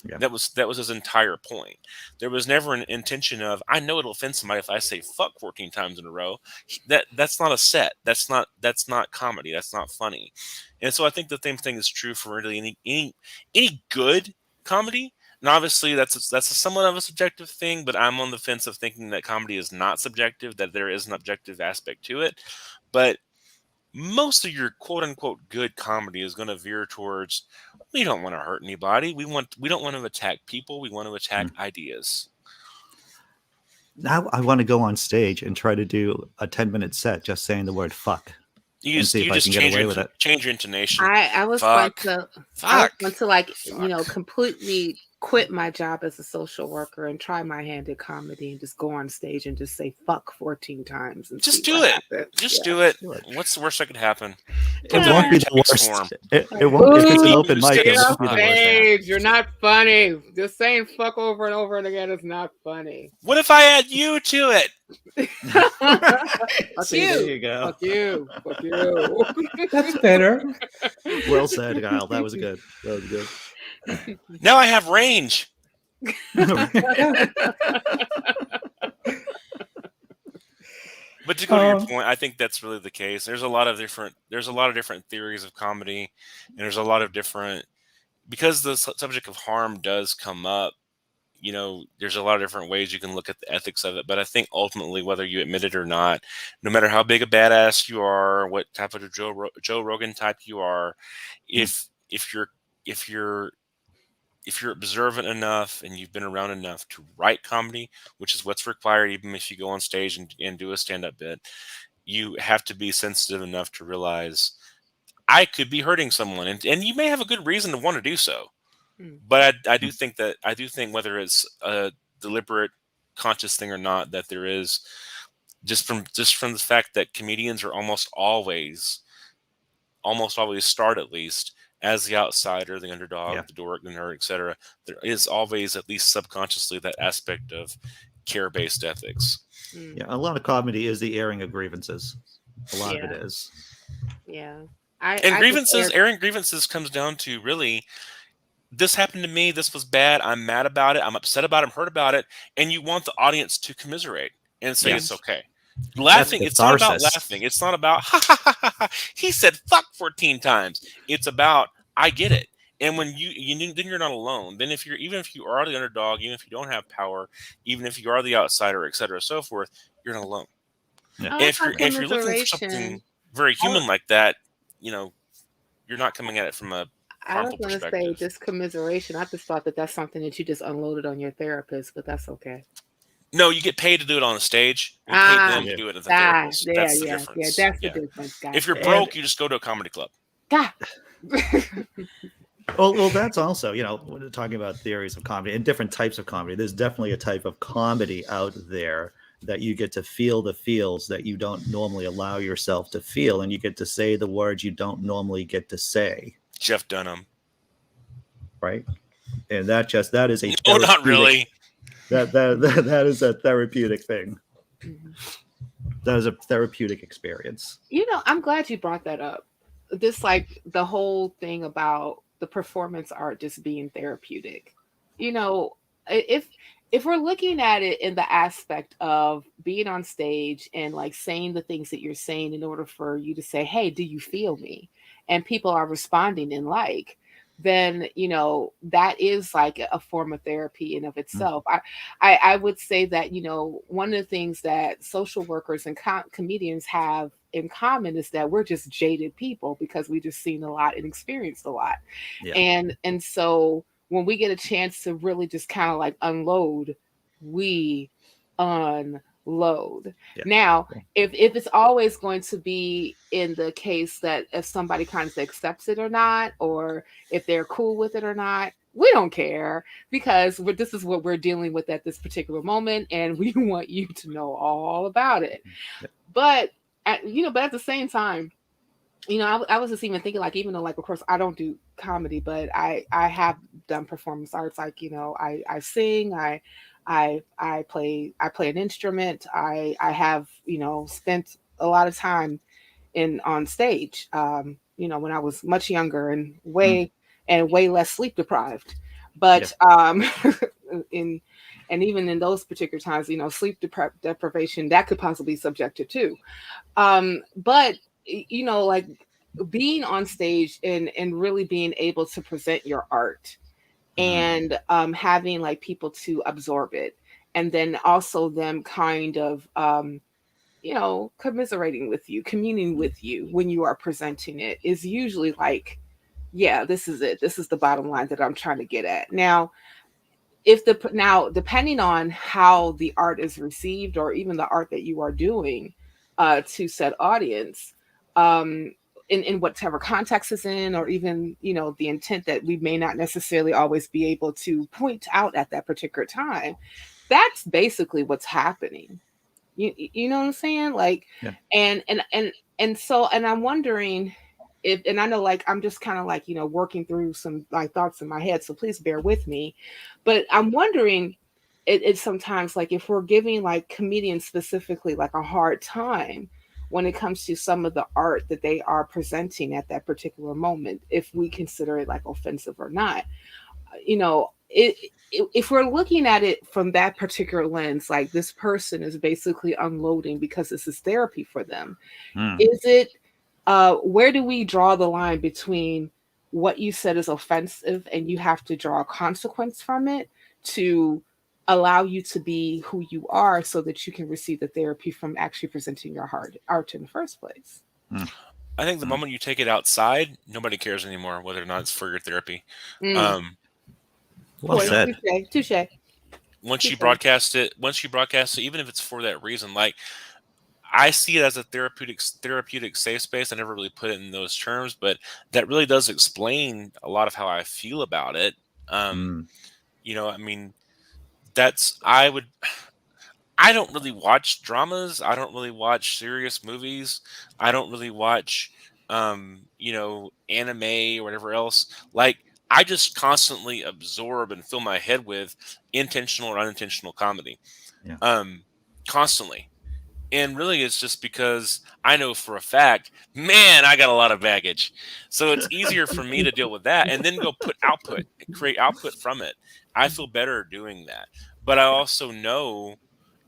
Yeah. That was his entire point. There was never an intention of, I know it'll offend somebody if I say fuck 14 times in a row. That's not a set. That's not comedy. That's not funny. And so I think the same thing is true for really any good comedy. And obviously that's a somewhat of a subjective thing, but I'm on the fence of thinking that comedy is not subjective, that there is an objective aspect to it. But most of your quote unquote good comedy is going to veer towards, we don't want to hurt anybody. We don't want to attack people. We want to attack ideas. Now I want to go on stage and try to do a 10-minute set just saying the word fuck. You just change your intonation. I was going to completely quit my job as a social worker and try my hand at comedy and just go on stage and just say fuck 14 times. And just do it. Just do it. What's the worst that could happen? It won't be the worst. It won't. If it's an open mic, it won't be the worst. You're not funny. Just saying fuck over and over and again is not funny. What if I add you to it? There you go. Fuck you. Fuck you. That's better. Well said, Kyle. That was good. Now I have range. But to go to your point, I think that's really the case. There's a lot of different theories of comedy, and there's a lot of different, because the subject of harm does come up. There's a lot of different ways you can look at the ethics of it. But I think ultimately, whether you admit it or not, no matter how big a badass you are, what type of a Joe Rogan type you are, if you're observant enough and you've been around enough to write comedy, which is what's required, even if you go on stage and do a stand-up bit, you have to be sensitive enough to realize I could be hurting someone, and you may have a good reason to want to do so. But I do think whether it's a deliberate, conscious thing or not, that there is, just from the fact that comedians are almost always start at least as the outsider, the underdog, the dork, the nerd, etc. There is always, at least subconsciously, that aspect of care-based ethics. Yeah, a lot of comedy is the airing of grievances. A lot of it is. Yeah. Airing grievances comes down to, really, this happened to me, this was bad, I'm mad about it, I'm upset about it, I'm hurt about it, and you want the audience to commiserate and say it's okay. Laughing, it's not about laughing. It's not about, ha, ha, ha, ha, ha, he said fuck 14 times. It's about, I get it. And when then you're not alone. Then even if you are the underdog, even if you don't have power, even if you are the outsider, et cetera, so forth, you're not alone. Yeah. If you're looking for something very human like that, you're not coming at it from a I was harmful going to say perspectives. just commiseration. I just thought that that's something that you just unloaded on your therapist, but that's okay. No, you get paid to do it on the stage. You pay them to do it as a therapist. That's the difference. That's the difference, guys. If you're broke, you just go to a comedy club. Well, that's also, when we're talking about theories of comedy and different types of comedy, there's definitely a type of comedy out there that you get to feel the feels that you don't normally allow yourself to feel, and you get to say the words you don't normally get to say. Jeff Dunham. Right? And that is a no, not really. That is a therapeutic thing. That is a therapeutic experience. I'm glad you brought that up. This, like, the whole thing about the performance art just being therapeutic. If we're looking at it in the aspect of being on stage and like saying the things that you're saying in order for you to say, hey, do you feel me? And people are responding in like, then, that is like a form of therapy in of itself. I would say that, one of the things that social workers and comedians have in common is that we're just jaded people because we just seen a lot and experienced a lot. Yeah. And so when we get a chance to really just kind of like unload, we unload. Yeah. Now, if it's always going to be in the case that if somebody kind of accepts it or not, or if they're cool with it or not, we don't care, because this is what we're dealing with at this particular moment, and we want you to know all about it. Yeah. But at the same time, I was just even thinking, like, even though, like, of course, I don't do comedy, but I have done performance arts. Like, I sing, I play an instrument. I have, spent a lot of time on stage, when I was much younger and way less sleep deprived. But and even in those particular times, sleep deprivation, that could possibly be subjective too. But like being on stage and really being able to present your art and having like people to absorb it, and then also them kind of commiserating with you, communing with you when you are presenting it, is usually like, yeah, this is it. This is the bottom line that I'm trying to get at. Now, depending on how the art is received, or even the art that you are doing to said audience, in whatever context it's in, or even, the intent that we may not necessarily always be able to point out at that particular time, that's basically what's happening. You know what I'm saying? Like, yeah. And so I'm wondering if, and I know, like, I'm just kind of like, working through some like thoughts in my head, so please bear with me. But I'm wondering, it's sometimes like if we're giving like comedians specifically like a hard time when it comes to some of the art that they are presenting at that particular moment, if we consider it like offensive or not. If we're looking at it from that particular lens, like this person is basically unloading because this is therapy for them. Is it, where do we draw the line between what you said is offensive and you have to draw a consequence from it to allow you to be who you are so that you can receive the therapy from actually presenting your art in the first place? I think the moment you take it outside, nobody cares anymore whether or not it's for your therapy. Well said. Touche. Once you broadcast it, even if it's for that reason, like, I see it as a therapeutic safe space. I never really put it in those terms, but that really does explain a lot of how I feel about it. I mean, I don't really watch dramas. I don't really watch serious movies. I don't really watch, anime or whatever else. Like, I just constantly absorb and fill my head with intentional or unintentional comedy. Yeah. Constantly. And really, it's just because I know for a fact, man, I got a lot of baggage. So it's easier for me to deal with that and then go create output from it. I feel better doing that. But I also know,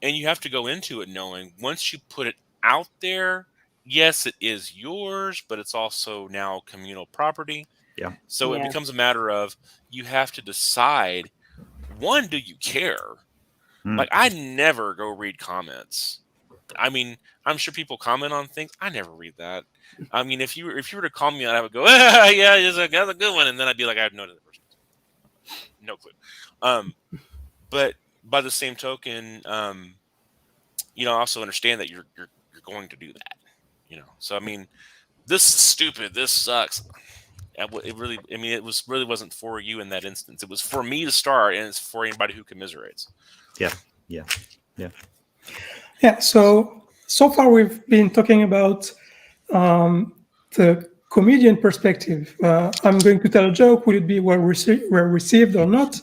and you have to go into it knowing, once you put it out there, yes, it is yours, but it's also now communal property. Yeah. So it becomes a matter of, you have to decide, one, do you care? Like, I never go read comments. I mean, I'm sure people comment on things. I never read that. I mean, if you were to call me out, I would go, yeah, that's a good one, and then I'd be like, I have no idea the person. No clue. But by the same token, I also understand that you're going to do that. So I mean, this is stupid. This sucks. It really wasn't for you in that instance. It was for me to start, and it's for anybody who commiserates. Yeah. So far we've been talking about the comedian perspective. I'm going to tell a joke. Will it be well received or not?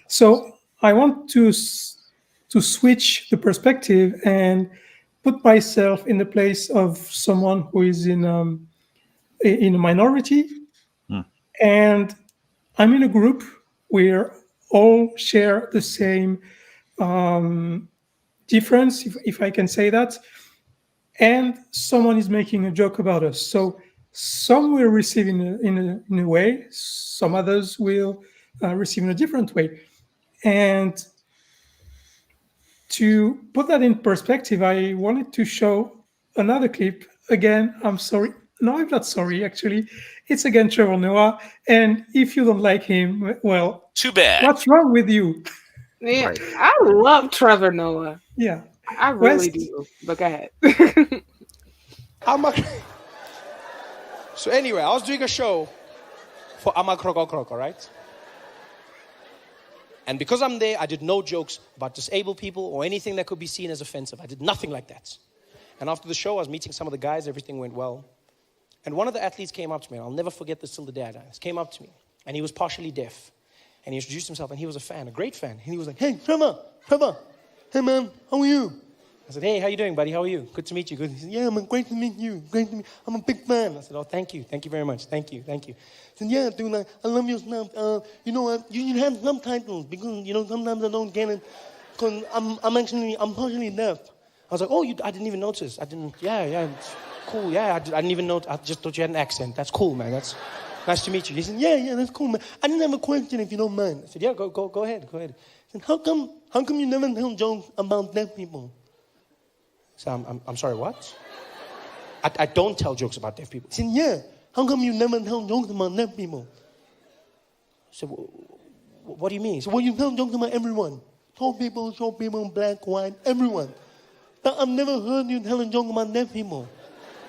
So I want to switch the perspective and put myself in the place of someone who is in a minority, and I'm in a group where all share the same difference, if I can say that, and someone is making a joke about us. So some will receive in a way, some others will receive in a different way. And to put that in perspective, I wanted to show another clip. Again, I'm sorry. No, I'm not sorry, actually. It's again Trevor Noah. And if you don't like him, well, too bad. What's wrong with you? Yeah, right. I love Trevor Noah. Yeah. I really do. But go ahead. So anyway, I was doing a show for Amakroko, right? And because I'm there, I did no jokes about disabled people or anything that could be seen as offensive. I did nothing like that. And after the show, I was meeting some of the guys. Everything went well. And one of the athletes came up to me. And I'll never forget this till the day I die. He came up to me. And he was partially deaf. And he introduced himself. And he was a fan, a great fan. And he was like, hey, Trevor. Hey, man, how are you? I said, hey, how you doing, buddy? How are you? Good to meet you. Good. He said, yeah, man, great to meet you. Great to meet you. I'm a big fan. I said, oh, thank you. Thank you very much. Thank you. He said, yeah, dude, I love your stuff. You know what? You should have subtitles because, sometimes I don't get it. Because I'm partially deaf. I was like, oh, I didn't even notice. Yeah, it's cool. Yeah, I didn't even know. I just thought you had an accent. That's cool, man. That's nice to meet you. He said, yeah, that's cool, man. I didn't have a question if you don't mind. I said, yeah, go ahead. He said, how come you never tell jokes about deaf people? So I'm sorry, what? I don't tell jokes about deaf people. He said, yeah, how come you never tell jokes about deaf people? I said, what do you mean? He said, well, you tell jokes about everyone. Short people, black, white, everyone. But I've never heard you tell a joke about deaf people.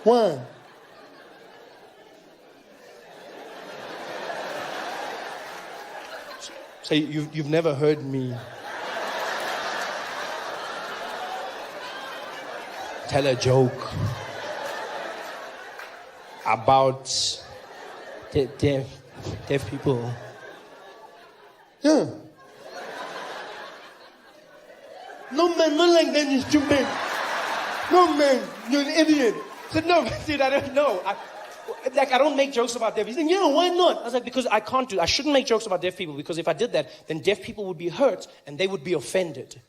Why? So you've never heard me tell a joke about deaf people. Yeah. No, man, not like that, you stupid. No, man, you're an idiot. I said, no, dude, I don't know. I don't make jokes about deaf people. He said, yeah, why not? I was like, because I shouldn't make jokes about deaf people, because if I did that, then deaf people would be hurt and they would be offended.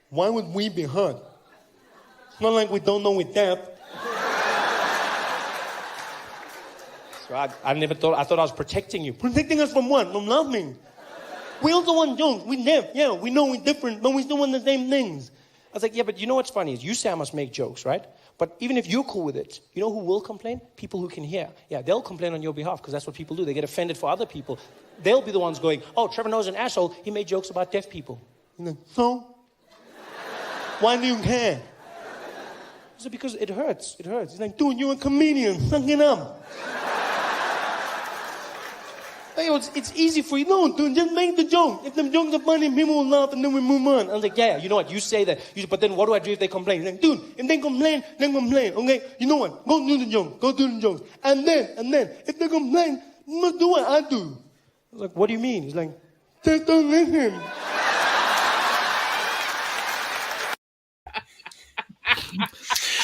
Why would we be hurt? It's not like we don't know we're deaf. So I thought I was protecting you. Protecting us from what? From laughing. We also want jokes. We're deaf. Yeah, we know we're different, but we still want the same things. I was like, yeah, but you know what's funny is you say I must make jokes, right? But even if you're cool with it, you know who will complain? People who can hear. Yeah, they'll complain on your behalf because that's what people do. They get offended for other people. They'll be the ones going, oh, Trevor Noah's an asshole. He made jokes about deaf people. You're like, so? Why do you care? I said, because it hurts. It hurts. He's like, dude, you're a comedian. Suck it up. It's easy for you. No, dude, just make the joke. If the jokes are funny, people will laugh and then we move on. I was like, yeah, you know what? You say that. But then what do I do if they complain? He's like, dude, if they complain, then complain. Okay, you know what? Go do the joke. Go do the jokes. And then, if they complain, you must do what I do. I was like, what do you mean? He's like, just don't listen.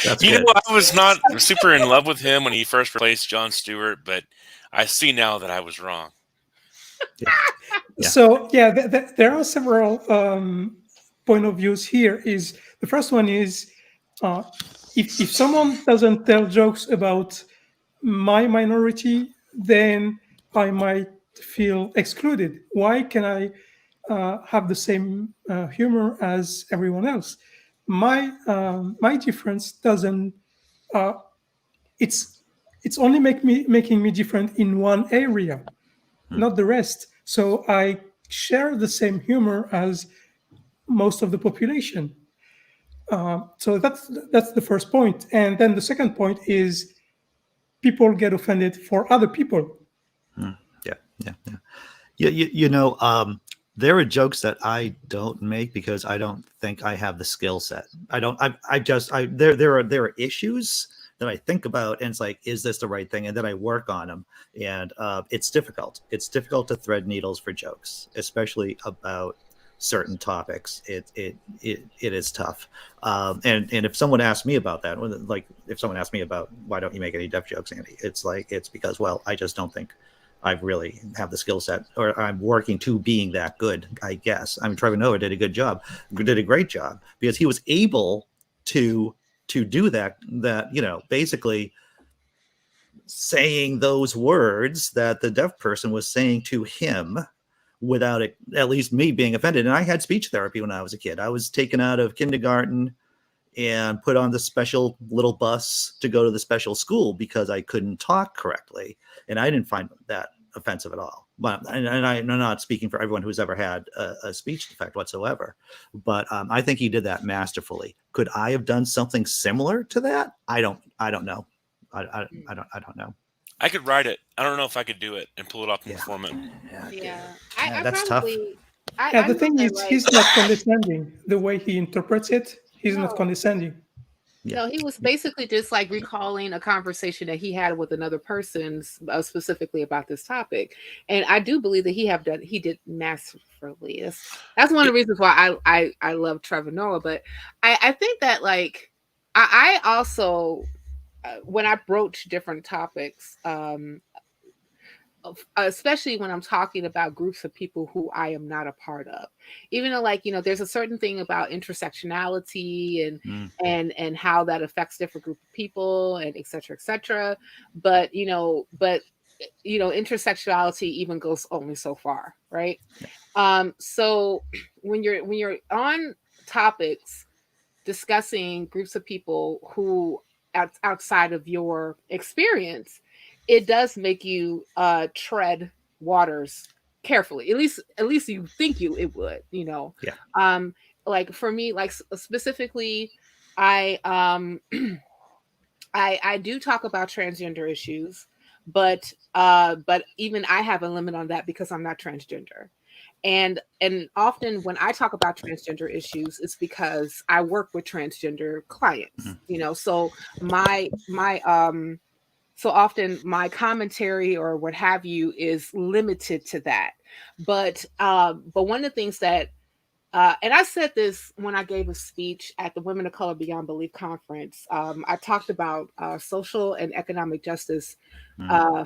I was not super in love with him when he first replaced Jon Stewart, but I see now that I was wrong. Yeah. So there are several point of views here. Is the first one is if someone doesn't tell jokes about my minority, then I might feel excluded. Why can I have the same humor as everyone else? my difference doesn't. It's only making me different in one area, not the rest. So I share the same humor as most of the population. So that's the first point. And then the second point is people get offended for other people. Yeah. There are jokes that I don't make because I don't think I have the skill set. There are issues that I think about, and it's like, is this the right thing? And then I work on them, and it's difficult. It's difficult to thread needles for jokes, especially about certain topics. It is tough. And if someone asked me about that, like if someone asked me about why don't you make any deaf jokes, Andy, it's because, well, I just don't think I really have the skill set, or I'm working to being that good, I guess. I mean, Trevor Noah did a great job, because he was able to do that, basically saying those words that the deaf person was saying to him without it, at least me being offended. And I had speech therapy when I was a kid. I was taken out of kindergarten and put on the special little bus to go to the special school because I couldn't talk correctly. And I didn't find that offensive at all. But and I'm not speaking for everyone who's ever had a speech defect whatsoever. But I think he did that masterfully. Could I have done something similar to that? I don't know. I don't know. I could write it. I don't know if I could do it and pull it up and perform it. That's probably, tough. The thing is, he's not condescending. The way he interprets it, he's not condescending. No, he was basically just like recalling a conversation that he had with another person, specifically about this topic. And I do believe that he did masterfully. That's one of the reasons why I love Trevor Noah. But I think that, like, I also, when I broach different topics, especially when I'm talking about groups of people who I am not a part of, even though, like, there's a certain thing about intersectionality and how that affects different group of people, and et cetera, but intersectionality even goes only so far, right? So when you're on topics discussing groups of people who outside of your experience, it does make you tread waters carefully. At least you think it would, Yeah. Like for me, like specifically, I do talk about transgender issues, but even I have a limit on that because I'm not transgender. And often when I talk about transgender issues, it's because I work with transgender clients, so so often my commentary or what have you is limited to that. But one of the things that, and I said this when I gave a speech at the Women of Color Beyond Belief conference, I talked about social and economic justice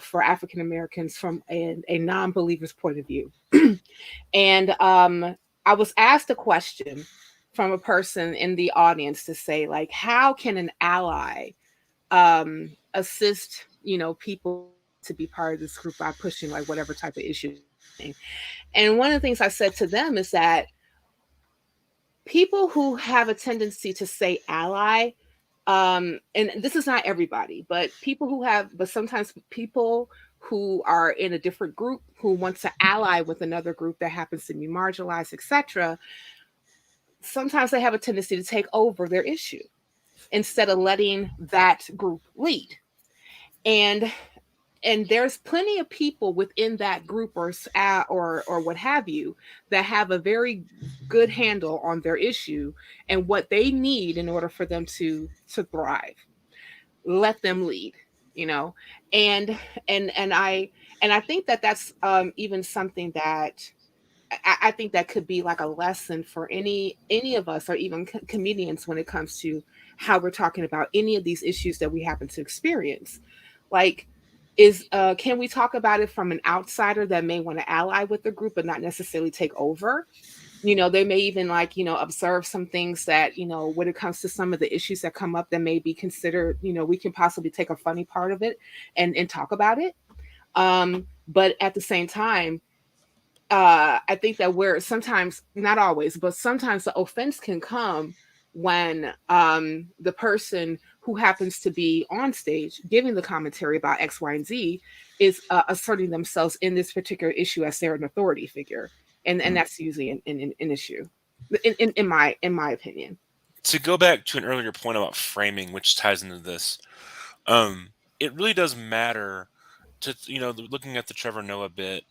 for African Americans from a non-believer's point of view. And I was asked a question from a person in the audience to say, like, how can an ally assist people to be part of this group by pushing like whatever type of issue? And one of the things I said to them is that people who have a tendency to say ally, and this is not everybody, but sometimes people who are in a different group who wants to ally with another group that happens to be marginalized, etc., sometimes they have a tendency to take over their issue instead of letting that group lead. And there's plenty of people within that group or what have you that have a very good handle on their issue and what they need in order for them to thrive. Let them lead, and I think that that's even something that I think that could be like a lesson for any of us, or even comedians, when it comes to how we're talking about any of these issues that we happen to experience. Like, can we talk about it from an outsider that may want to ally with the group but not necessarily take over? They may even observe some things that, when it comes to some of the issues that come up that may be considered, we can possibly take a funny part of it and talk about it. But at the same time, I think that sometimes, not always, but sometimes the offense can come when the person who happens to be on stage giving the commentary about X, Y, and Z is asserting themselves in this particular issue as they're an authority figure, and that's usually an issue, in my opinion. To go back to an earlier point about framing, which ties into this, it really does matter to, looking at the Trevor Noah bit.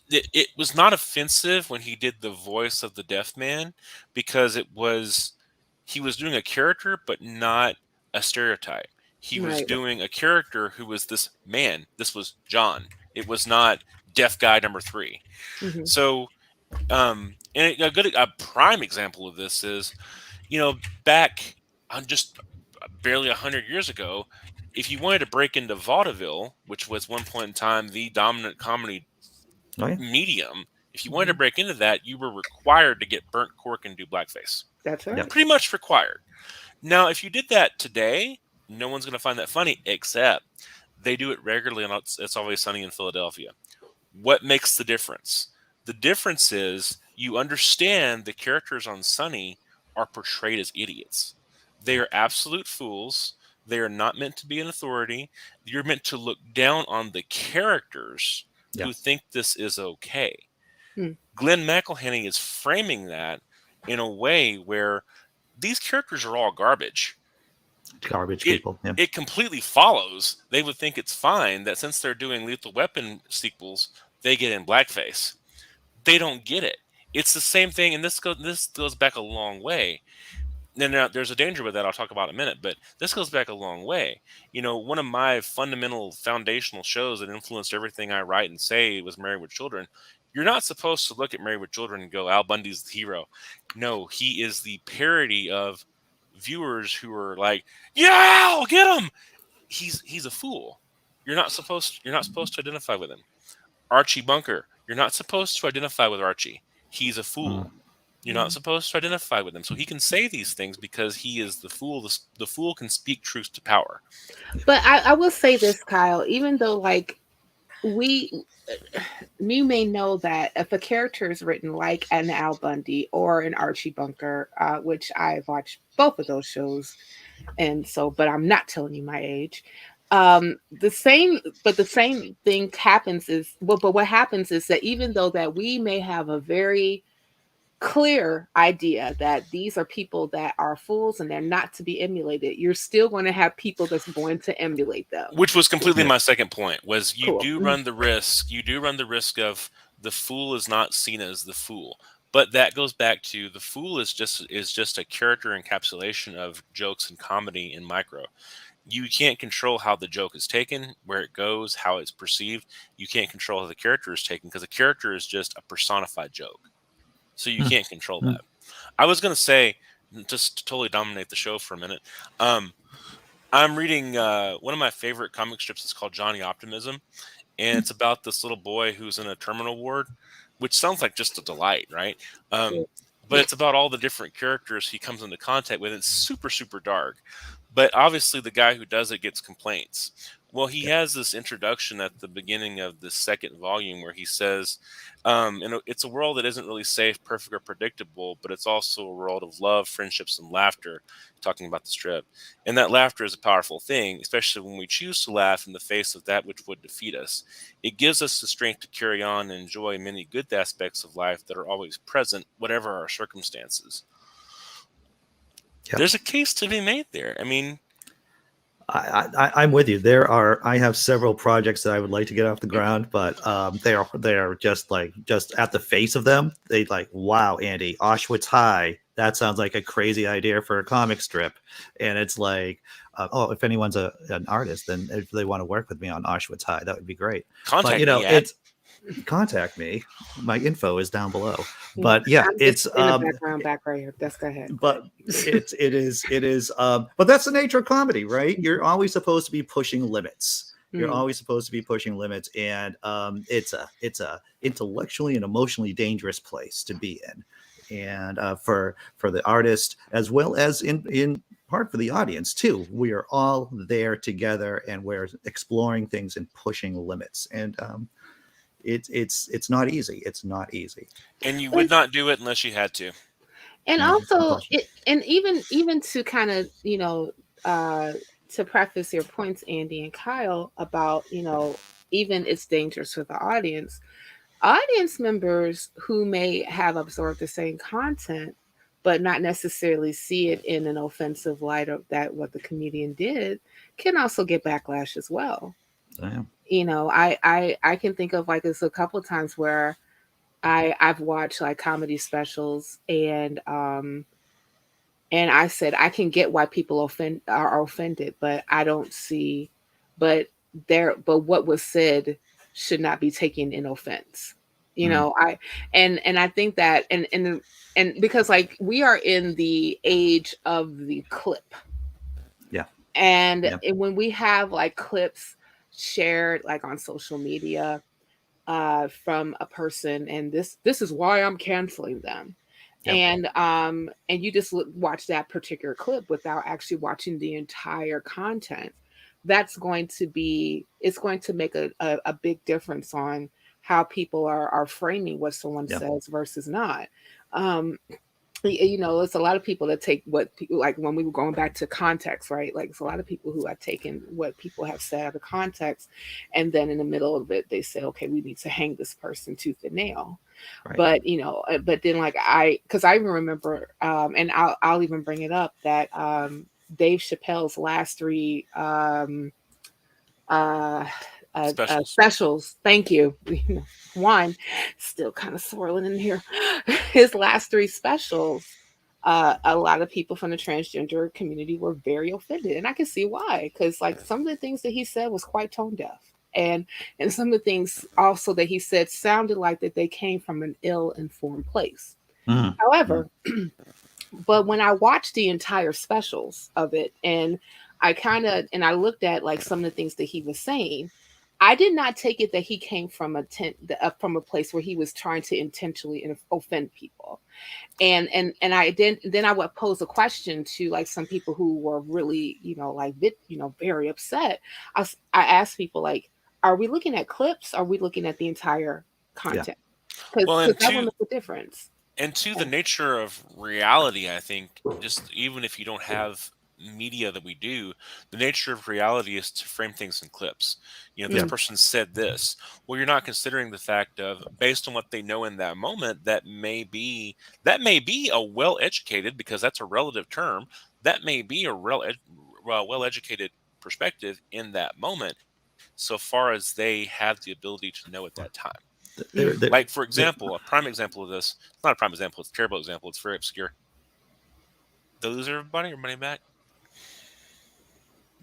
It was not offensive when he did the voice of the deaf man, because he was doing a character, but not a stereotype. He was doing a character who was this man. This was John. It was not deaf guy number 3. Mm-hmm. So, and a prime example of this is, back on just barely 100 years ago, if you wanted to break into vaudeville, which was one point in time the dominant comedy medium, if you wanted to break into that, you were required to get burnt cork and do blackface. That's right. Pretty much required. Now, if you did that today, no one's going to find that funny, except they do it regularly on It's Always Sunny in Philadelphia. What makes the difference? The difference is you understand the characters on Sunny are portrayed as idiots. They are absolute fools. They are not meant to be an authority. You're meant to look down on the characters who think this is okay. Glenn McElhenney is framing that in a way where these characters are all garbage. People. Yeah. It completely follows. They would think it's fine that since they're doing Lethal Weapon sequels, they get in blackface. They don't get it. It's the same thing, and this goes back a long way. Now, there's a danger with that I'll talk about in a minute, but this goes back a long way. One of my fundamental foundational shows that influenced everything I write and say was Married with Children. You're not supposed to look at Married with Children and go, Al Bundy's the hero. No, he is the parody of viewers who are like, yeah, I'll get him. He's a fool. You're not supposed to identify with him. Archie Bunker, you're not supposed to identify with Archie. He's a fool. You're not supposed to identify with him. So he can say these things because he is the fool. The fool can speak truth to power. But I will say this, Kyle, even though you may know that if a character is written like an Al Bundy or an Archie Bunker, which I've watched both of those shows, but I'm not telling you my age. The same thing happens but what happens is that even though that we may have a very clear idea that these are people that are fools and they're not to be emulated, you're still going to have people that's going to emulate them. Which was completely my second point, was you do run the risk of the fool is not seen as the fool. But that goes back to the fool is just a character encapsulation of jokes and comedy in micro. You can't control how the joke is taken, where it goes, how it's perceived. You can't control how the character is taken, because a character is just a personified joke. So you can't control that. I was going to say, just to totally dominate the show for a minute, I'm reading one of my favorite comic strips. It's called Johnny Optimism, and it's about this little boy who's in a terminal ward, which sounds like just a delight, right? But it's about all the different characters he comes into contact with. It's super, super dark. But obviously the guy who does it gets complaints. Well, he has this introduction at the beginning of the second volume where he says, it's a world that isn't really safe, perfect, or predictable, but it's also a world of love, friendships, and laughter, talking about the strip. And that laughter is a powerful thing, especially when we choose to laugh in the face of that which would defeat us. It gives us the strength to carry on and enjoy many good aspects of life that are always present, whatever our circumstances. Yep. There's a case to be made there. I mean, I'm with you. I have several projects that I would like to get off the ground, but they are just at the face of them. They wow, Andy, Auschwitz High. That sounds like a crazy idea for a comic strip. And it's like, if anyone's an artist, then if they want to work with me on Auschwitz High, that would be great. Contact me. My info is down below. But yeah, it's in the background back right here. Just go ahead. But it is. But that's the nature of comedy, right? You're always supposed to be pushing limits. You're always supposed to be pushing limits, and it's a intellectually and emotionally dangerous place to be in, and for the artist as well as in part for the audience too. We are all there together, and we're exploring things and pushing limits, and it's not easy. It's not easy. And you would not do it unless you had to. And Yeah, also, and even to kind of, to preface your points, Andy and Kyle, about, even it's dangerous for the audience members who may have absorbed the same content, but not necessarily see it in an offensive light of that what the comedian did, can also get backlash as well. Damn. I can think of like there's a couple of times where I've watched like comedy specials and I said I can get why people are offended, but I don't see, but what was said should not be taken in offense. I think that and because like we are in the age of the clip. Yeah. And when we have like clips shared like on social media from a person, and this is why I'm canceling them. Yep. And you just watch that particular clip without actually watching the entire content. It's going to make a big difference on how people are framing what someone says versus not. It's a lot of people that take what people, like when we were going back to context, right? Like it's a lot of people who have taken what people have said out of context, and then in the middle of it, they say, okay, we need to hang this person tooth and nail. Right. But then like because I even remember, and I'll even bring it up that Dave Chappelle's last three specials. Thank you. One still kind of swirling in here. His last three specials, a lot of people from the transgender community were very offended, and I can see why. Because like some of the things that he said was quite tone deaf, and some of the things also that he said sounded like that they came from an ill-informed place. Mm-hmm. However, but when I watched the entire specials of it, and I looked at like some of the things that he was saying, I did not take it that he came from a place where he was trying to intentionally offend people, and I would pose a question to like some people who were really very upset. I asked people like, are we looking at clips? Are we looking at the entire content? Because that will make a difference. And to the nature of reality, I think just even if you don't have media that we do, the nature of reality is to frame things in clips. This person said this. Well, you're not considering the fact of, based on what they know in that moment, that may be a well-educated, because that's a relative term, that may be a well-educated perspective in that moment, so far as they have the ability to know at that time. Like, for example, a prime example of this, it's not a prime example, it's a terrible example, it's very obscure. Did I lose everybody? Everybody back?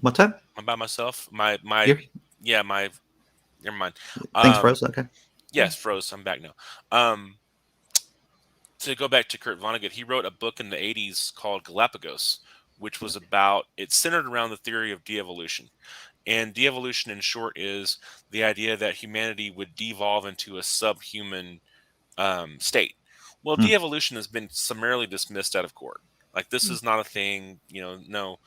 What time? I'm by myself. Never mind. Things froze. Okay. Yes, froze. I'm back now. To go back to Kurt Vonnegut, he wrote a book in the 80s called Galapagos, which was it's centered around the theory of de-evolution. And de-evolution, in short, is the idea that humanity would devolve into a subhuman state. Well, de-evolution has been summarily dismissed out of court. Like, this is not a thing, no.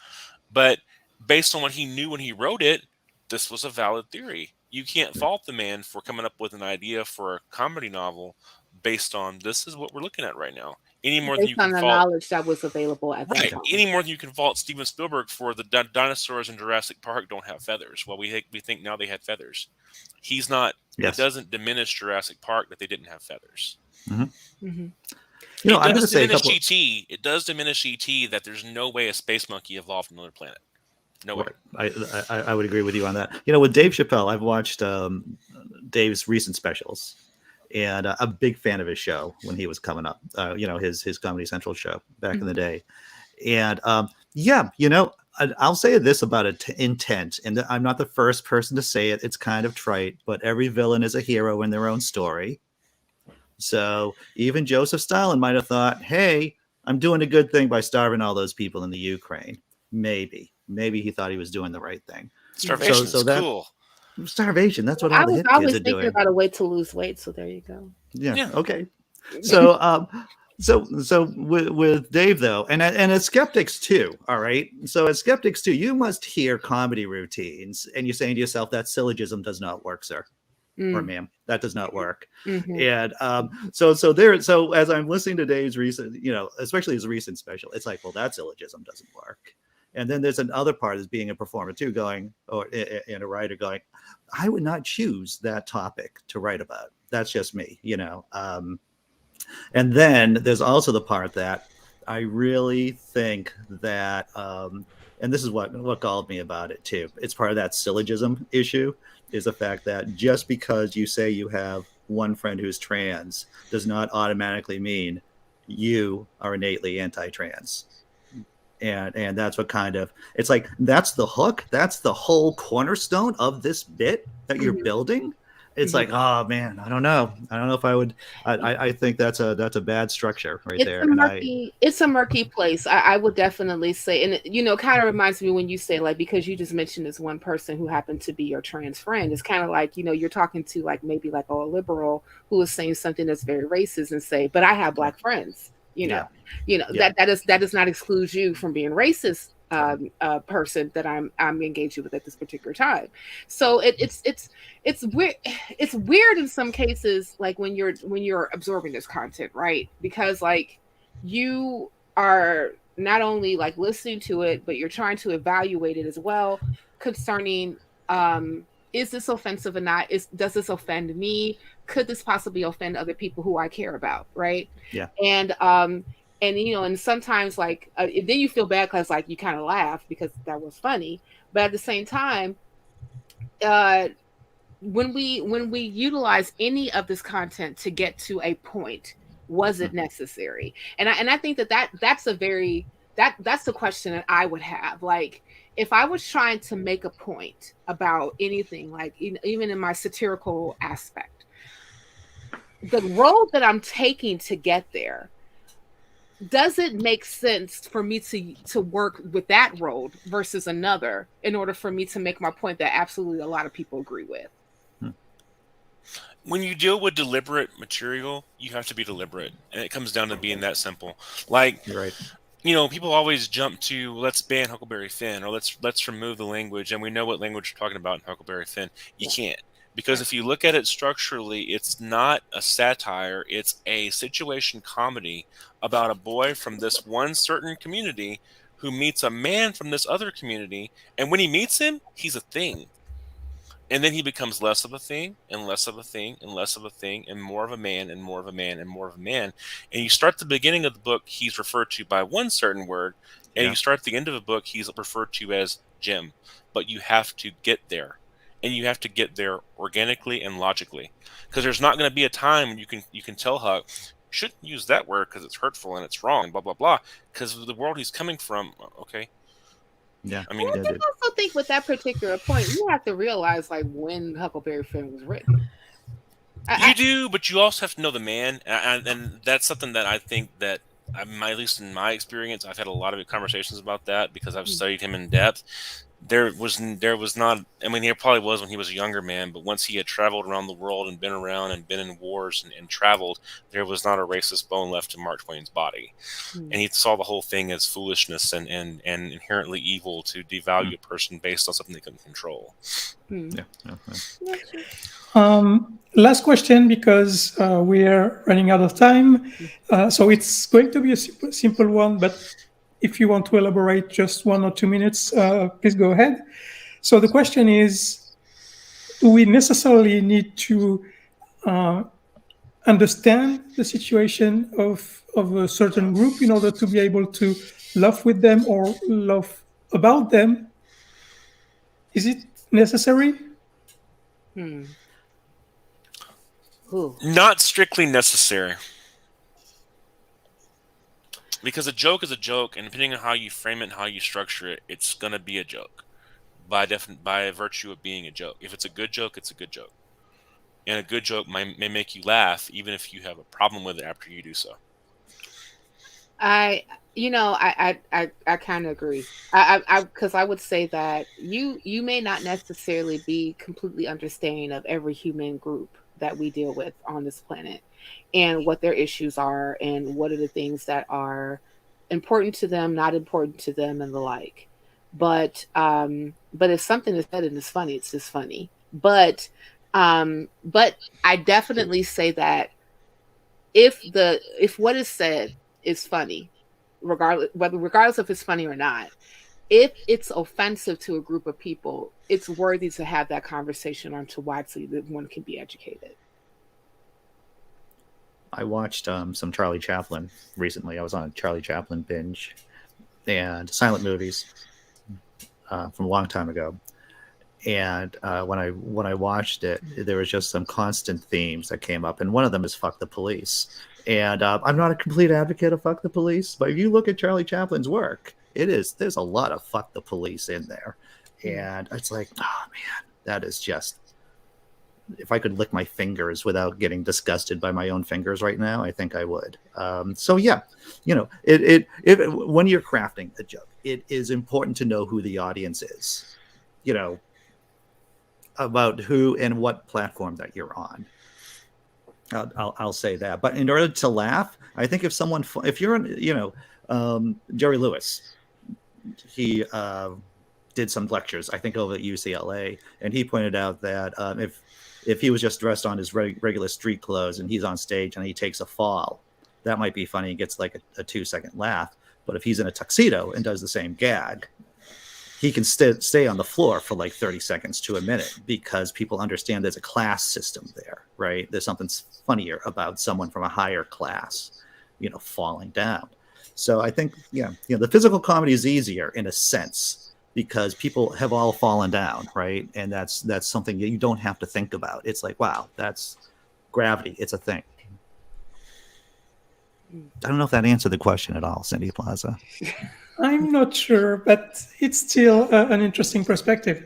But based on what he knew when he wrote it, this was a valid theory. You can't fault the man for coming up with an idea for a comedy novel based on, this is what we're looking at right now. Any more than you can fault the knowledge that was available at that time. Any more than you can fault Steven Spielberg for the dinosaurs in Jurassic Park don't have feathers. Well, we think now they had feathers. He's not. Yes. It doesn't diminish Jurassic Park that they didn't have feathers. Mm-hmm. Mm-hmm. It does diminish ET that there's no way a space monkey evolved on another planet. No way. I would agree with you on that. With Dave Chappelle, I've watched Dave's recent specials, and I'm a big fan of his show when he was coming up. His Comedy Central show back in the day, and I'll say this about intent, and I'm not the first person to say it. It's kind of trite, but every villain is a hero in their own story. So even Joseph Stalin might have thought, hey, I'm doing a good thing by starving all those people in the Ukraine. Maybe he thought he was doing the right thing. Starvation is cool. Starvation. That's what all the hip kids are doing. I was thinking about a way to lose weight. So there you go. Yeah. Okay. So, so with Dave though, and as skeptics too. All right. So as skeptics too, you must hear comedy routines, and you're saying to yourself that syllogism does not work, sir. or ma'am. That does not work. Mm-hmm. And so as I'm listening to Dave's recent, especially his recent special, it's like, well, that syllogism doesn't work. And then there's another part as being a performer too, going, or in a writer going, I would not choose that topic to write about. That's just me, And then there's also the part that I really think that, and this is what galled me about it too. It's part of that syllogism issue, is the fact that just because you say you have one friend who's trans does not automatically mean you are innately anti-trans. And that's what kind of, it's like, that's the hook. That's the whole cornerstone of this bit that you're building. It's like, oh man, I don't know if I would. I think that's a bad structure right there. It's a murky place. I would definitely say, and it kind of reminds me when you say, like, because you just mentioned this one person who happened to be your trans friend. It's kind of like, you're talking to like maybe like a liberal who is saying something that's very racist and say, but I have Black friends. That does not exclude you from being racist. Person that I'm engaging with at this particular time. So it's weird. It's weird in some cases, like when you're absorbing this content, right? Because like you are not only like listening to it, but you're trying to evaluate it as well concerning is this offensive or not? Does this offend me? Could this possibly offend other people who I care about, right? Yeah. And sometimes like then you feel bad because like you kind of laugh because that was funny, but at the same time, when we utilize any of this content to get to a point, was it necessary? And I think that's the question that I would have. Like, if I was trying to make a point about anything, like even in my satirical aspect, the road that I'm taking to get there, does it make sense for me to work with that road versus another in order for me to make my point that absolutely a lot of people agree with? When you deal with deliberate material, you have to be deliberate, and it comes down to being that simple. Like, you're right. People always jump to let's ban Huckleberry Finn, or let's remove the language, and we know what language we're talking about in Huckleberry Finn. You can't. Because if you look at it structurally, it's not a satire, it's a situation comedy about a boy from this one certain community who meets a man from this other community, and when he meets him, he's a thing. And then he becomes less of a thing, and less of a thing, and less of a thing, and more of a man, and more of a man, and more of a man. And you start the beginning of the book, he's referred to by one certain word, and you start the end of the book, he's referred to as Jim. But you have to get there. And you have to get there organically and logically, because there's not going to be a time when you can tell Huck, shouldn't use that word because it's hurtful and it's wrong, blah blah blah, because of the world he's coming from. Okay. Yeah. I mean, I also think with that particular point, you have to realize like when Huckleberry Finn was written. You do, but you also have to know the man, and that's something that I think that, at least in my experience, I've had a lot of conversations about that because I've studied him in depth. There was not, I mean, there probably was when he was a younger man, but once he had traveled around the world and been around and been in wars and traveled, there was not a racist bone left in Mark Twain's body. And he saw the whole thing as foolishness and inherently evil to devalue a person based on something they couldn't control. Last question, because we are running out of time. So it's going to be a simple one, but if you want to elaborate just 1 or 2 minutes, please go ahead. So the question is, do we necessarily need to understand the situation of a certain group in order to be able to laugh with them or laugh about them? Is it necessary? Not strictly necessary. Because a joke is a joke, and depending on how you frame it and how you structure it, it's going to be a joke by virtue of being a joke. If it's a good joke, it's a good joke. And a good joke may make you laugh, even if you have a problem with it after you do so. I kind of agree. Because I would say that you may not necessarily be completely understanding of every human group that we deal with on this planet, and what their issues are, and what are the things that are important to them, not important to them, and the like. But if something is said and it's funny, it's just funny. But But I definitely say that if what is said is funny, regardless if it's funny or not, if it's offensive to a group of people, it's worthy to have that conversation on to why, so that one can be educated. I watched some Charlie Chaplin recently. I was on a Charlie Chaplin binge and silent movies from a long time ago. And when I watched it, there was just some constant themes that came up, and one of them is "fuck the police." And I'm not a complete advocate of "fuck the police," but if you look at Charlie Chaplin's work, there's a lot of "fuck the police" in there, and it's like, oh man, that is just. If I could lick my fingers without getting disgusted by my own fingers right now, I think I would. So yeah, when you're crafting a joke, it is important to know who the audience is, about who and what platform that you're on. I'll say that. But in order to laugh, I think if you're Jerry Lewis, he did some lectures, I think over at UCLA, and he pointed out that if he was just dressed on his regular street clothes and he's on stage and he takes a fall, that might be funny and gets like a 2-second laugh. But if he's in a tuxedo and does the same gag, he can stay on the floor for like 30 seconds to a minute, because people understand there's a class system there, right? There's something funnier about someone from a higher class, falling down. So I think, the physical comedy is easier in a sense, because people have all fallen down, right? And that's something that you don't have to think about. It's like, wow, that's gravity. It's a thing. I don't know if that answered the question at all, Cindy Plaza. I'm not sure, but it's still an interesting perspective.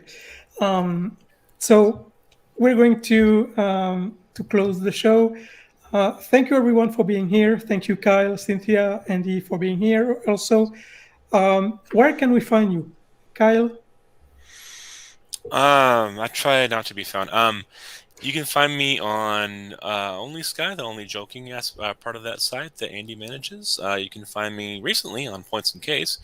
So we're going to close the show. Thank you, everyone, for being here. Thank you, Kyle, Cynthia, Andy, for being here also. Where can we find you? Kyle? I try not to be found. You can find me on Only Sky, the only joking part of that site that Andy manages. You can find me recently on Points and Case.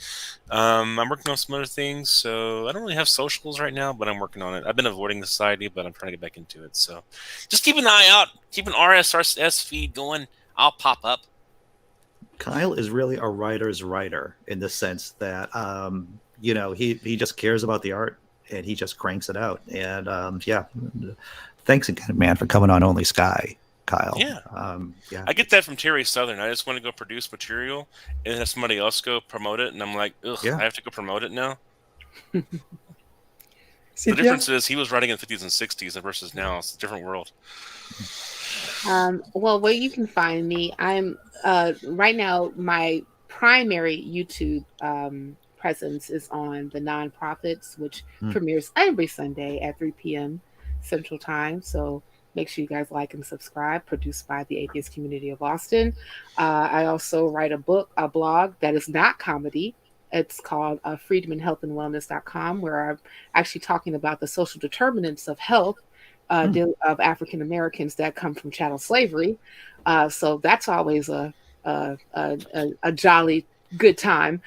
I'm working on some other things, so I don't really have socials right now, but I'm working on it. I've been avoiding the society, but I'm trying to get back into it. So just keep an eye out. Keep an RSS feed going. I'll pop up. Kyle is really a writer's writer in the sense that, he just cares about the art and he just cranks it out. And thanks again, man, for coming on Only Sky, Kyle. Yeah. I get that from Terry Southern. I just want to go produce material and then have somebody else go promote it. And I'm like, ugh, I have to go promote it now. The difference is he was writing in the 50s and 60s versus now. It's a different world. Well, where you can find me, I'm right now, my primary YouTube presence is on the Nonprofits, which premieres every Sunday at 3 p.m. Central Time. So make sure you guys like and subscribe. Produced by the Atheist Community of Austin. I also write a blog that is not comedy. It's called freedomandhealthandwellness.com, where I'm actually talking about the social determinants of health of African Americans that come from chattel slavery. So that's always a jolly good time.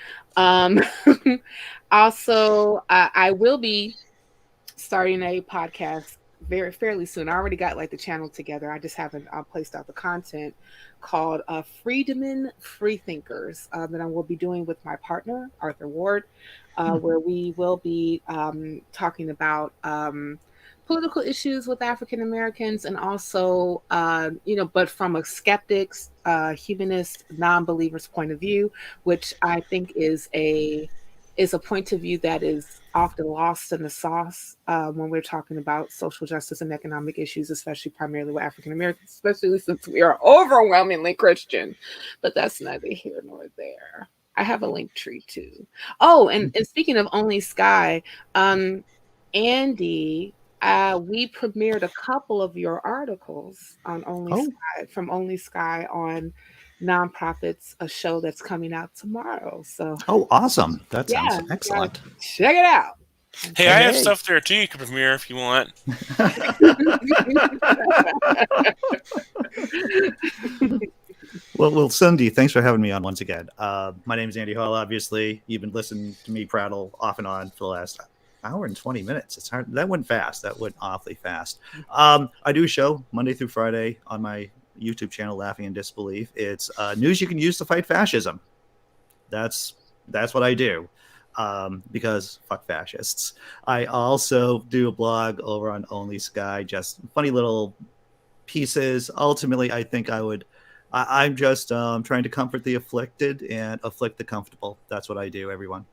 Also, I will be starting a podcast fairly soon. I already got the channel together. I just haven't placed out the content, called Freedmen Freethinkers, that I will be doing with my partner, Arthur Ward, where we will be talking about political issues with African Americans, and also, but from a skeptic's, humanist, non-believer's point of view, which I think is a point of view that is often lost in the sauce when we're talking about social justice and economic issues, especially primarily with African Americans, especially since we are overwhelmingly Christian. But that's neither here nor there. I have a link tree too. Oh, and speaking of Only Sky, Andy, we premiered a couple of your articles on Sky, from Only Sky on Nonprofits, a show that's coming out tomorrow. So awesome. That sounds excellent. Check it out. Hey, I have stuff there too. You can premiere if you want. Well, Cindy, thanks for having me on once again. My name is Andy Hall, obviously. You've been listening to me prattle off and on for the last hour and 20 minutes. It's hard. That went fast. That went awfully fast. I do a show Monday through Friday on my YouTube channel, Laughing in Disbelief. It's news you can use to fight fascism. That's what I do. Because fuck fascists. I also do a blog over on Only Sky, just funny little pieces. Ultimately, I think I'm just trying to comfort the afflicted and afflict the comfortable. That's what I do, everyone.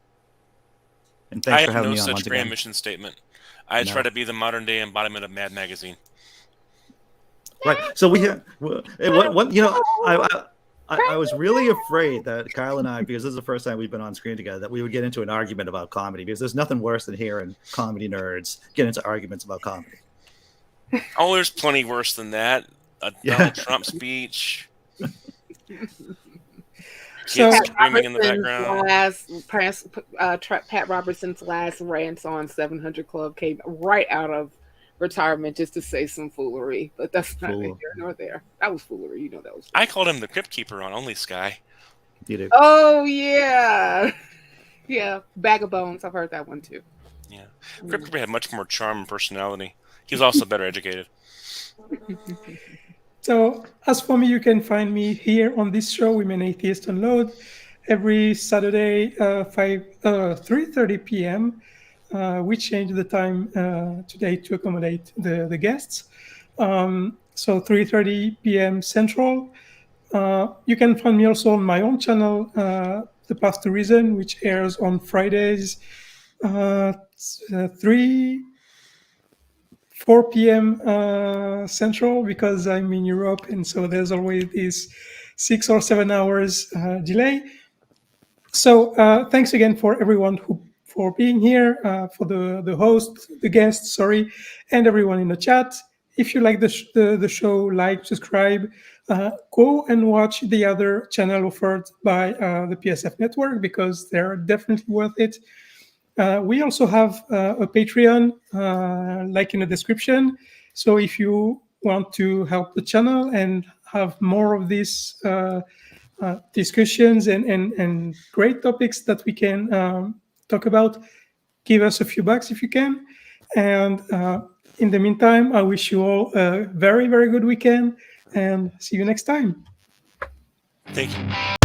And thanks for having me on once again. I have no such grand mission statement. I try to be the modern day embodiment of Mad Magazine. Right. So we have what you know. I was really afraid that Kyle and I, because this is the first time we've been on screen together, that we would get into an argument about comedy, because there's nothing worse than hearing comedy nerds get into arguments about comedy. Oh, there's plenty worse than that. A Donald Trump speech. Kids screaming in the background. Pat Robertson's last rant on 700 Club came right out of retirement just to say some foolery, but that's not here nor there. That was foolery, you know that was foolery. I called him the Crypt Keeper on Only Sky. You do. Oh yeah, Bag of Bones. I've heard that one too. Yeah, Crypt Keeper had much more charm and personality. He was also better educated. So as for me, you can find me here on this show, Women Atheists Unload, every Saturday, 3:30 p.m. We changed the time today to accommodate the guests. So 3:30 p.m. Central. You can find me also on my own channel, The Path to Reason, which airs on Fridays, 4 p.m. Central, because I'm in Europe, and so there's always this 6 or 7 hours delay. So thanks again for everyone for being here, for the host, the guests, and everyone in the chat. If you like the show, like, subscribe, go and watch the other channel offered by the PSF network, because they're definitely worth it. We also have a Patreon, like in the description. So if you want to help the channel and have more of these discussions and great topics that we can talk about, give us a few bucks if you can. And in the meantime, I wish you all a very, very good weekend, and see you next time. Thank you.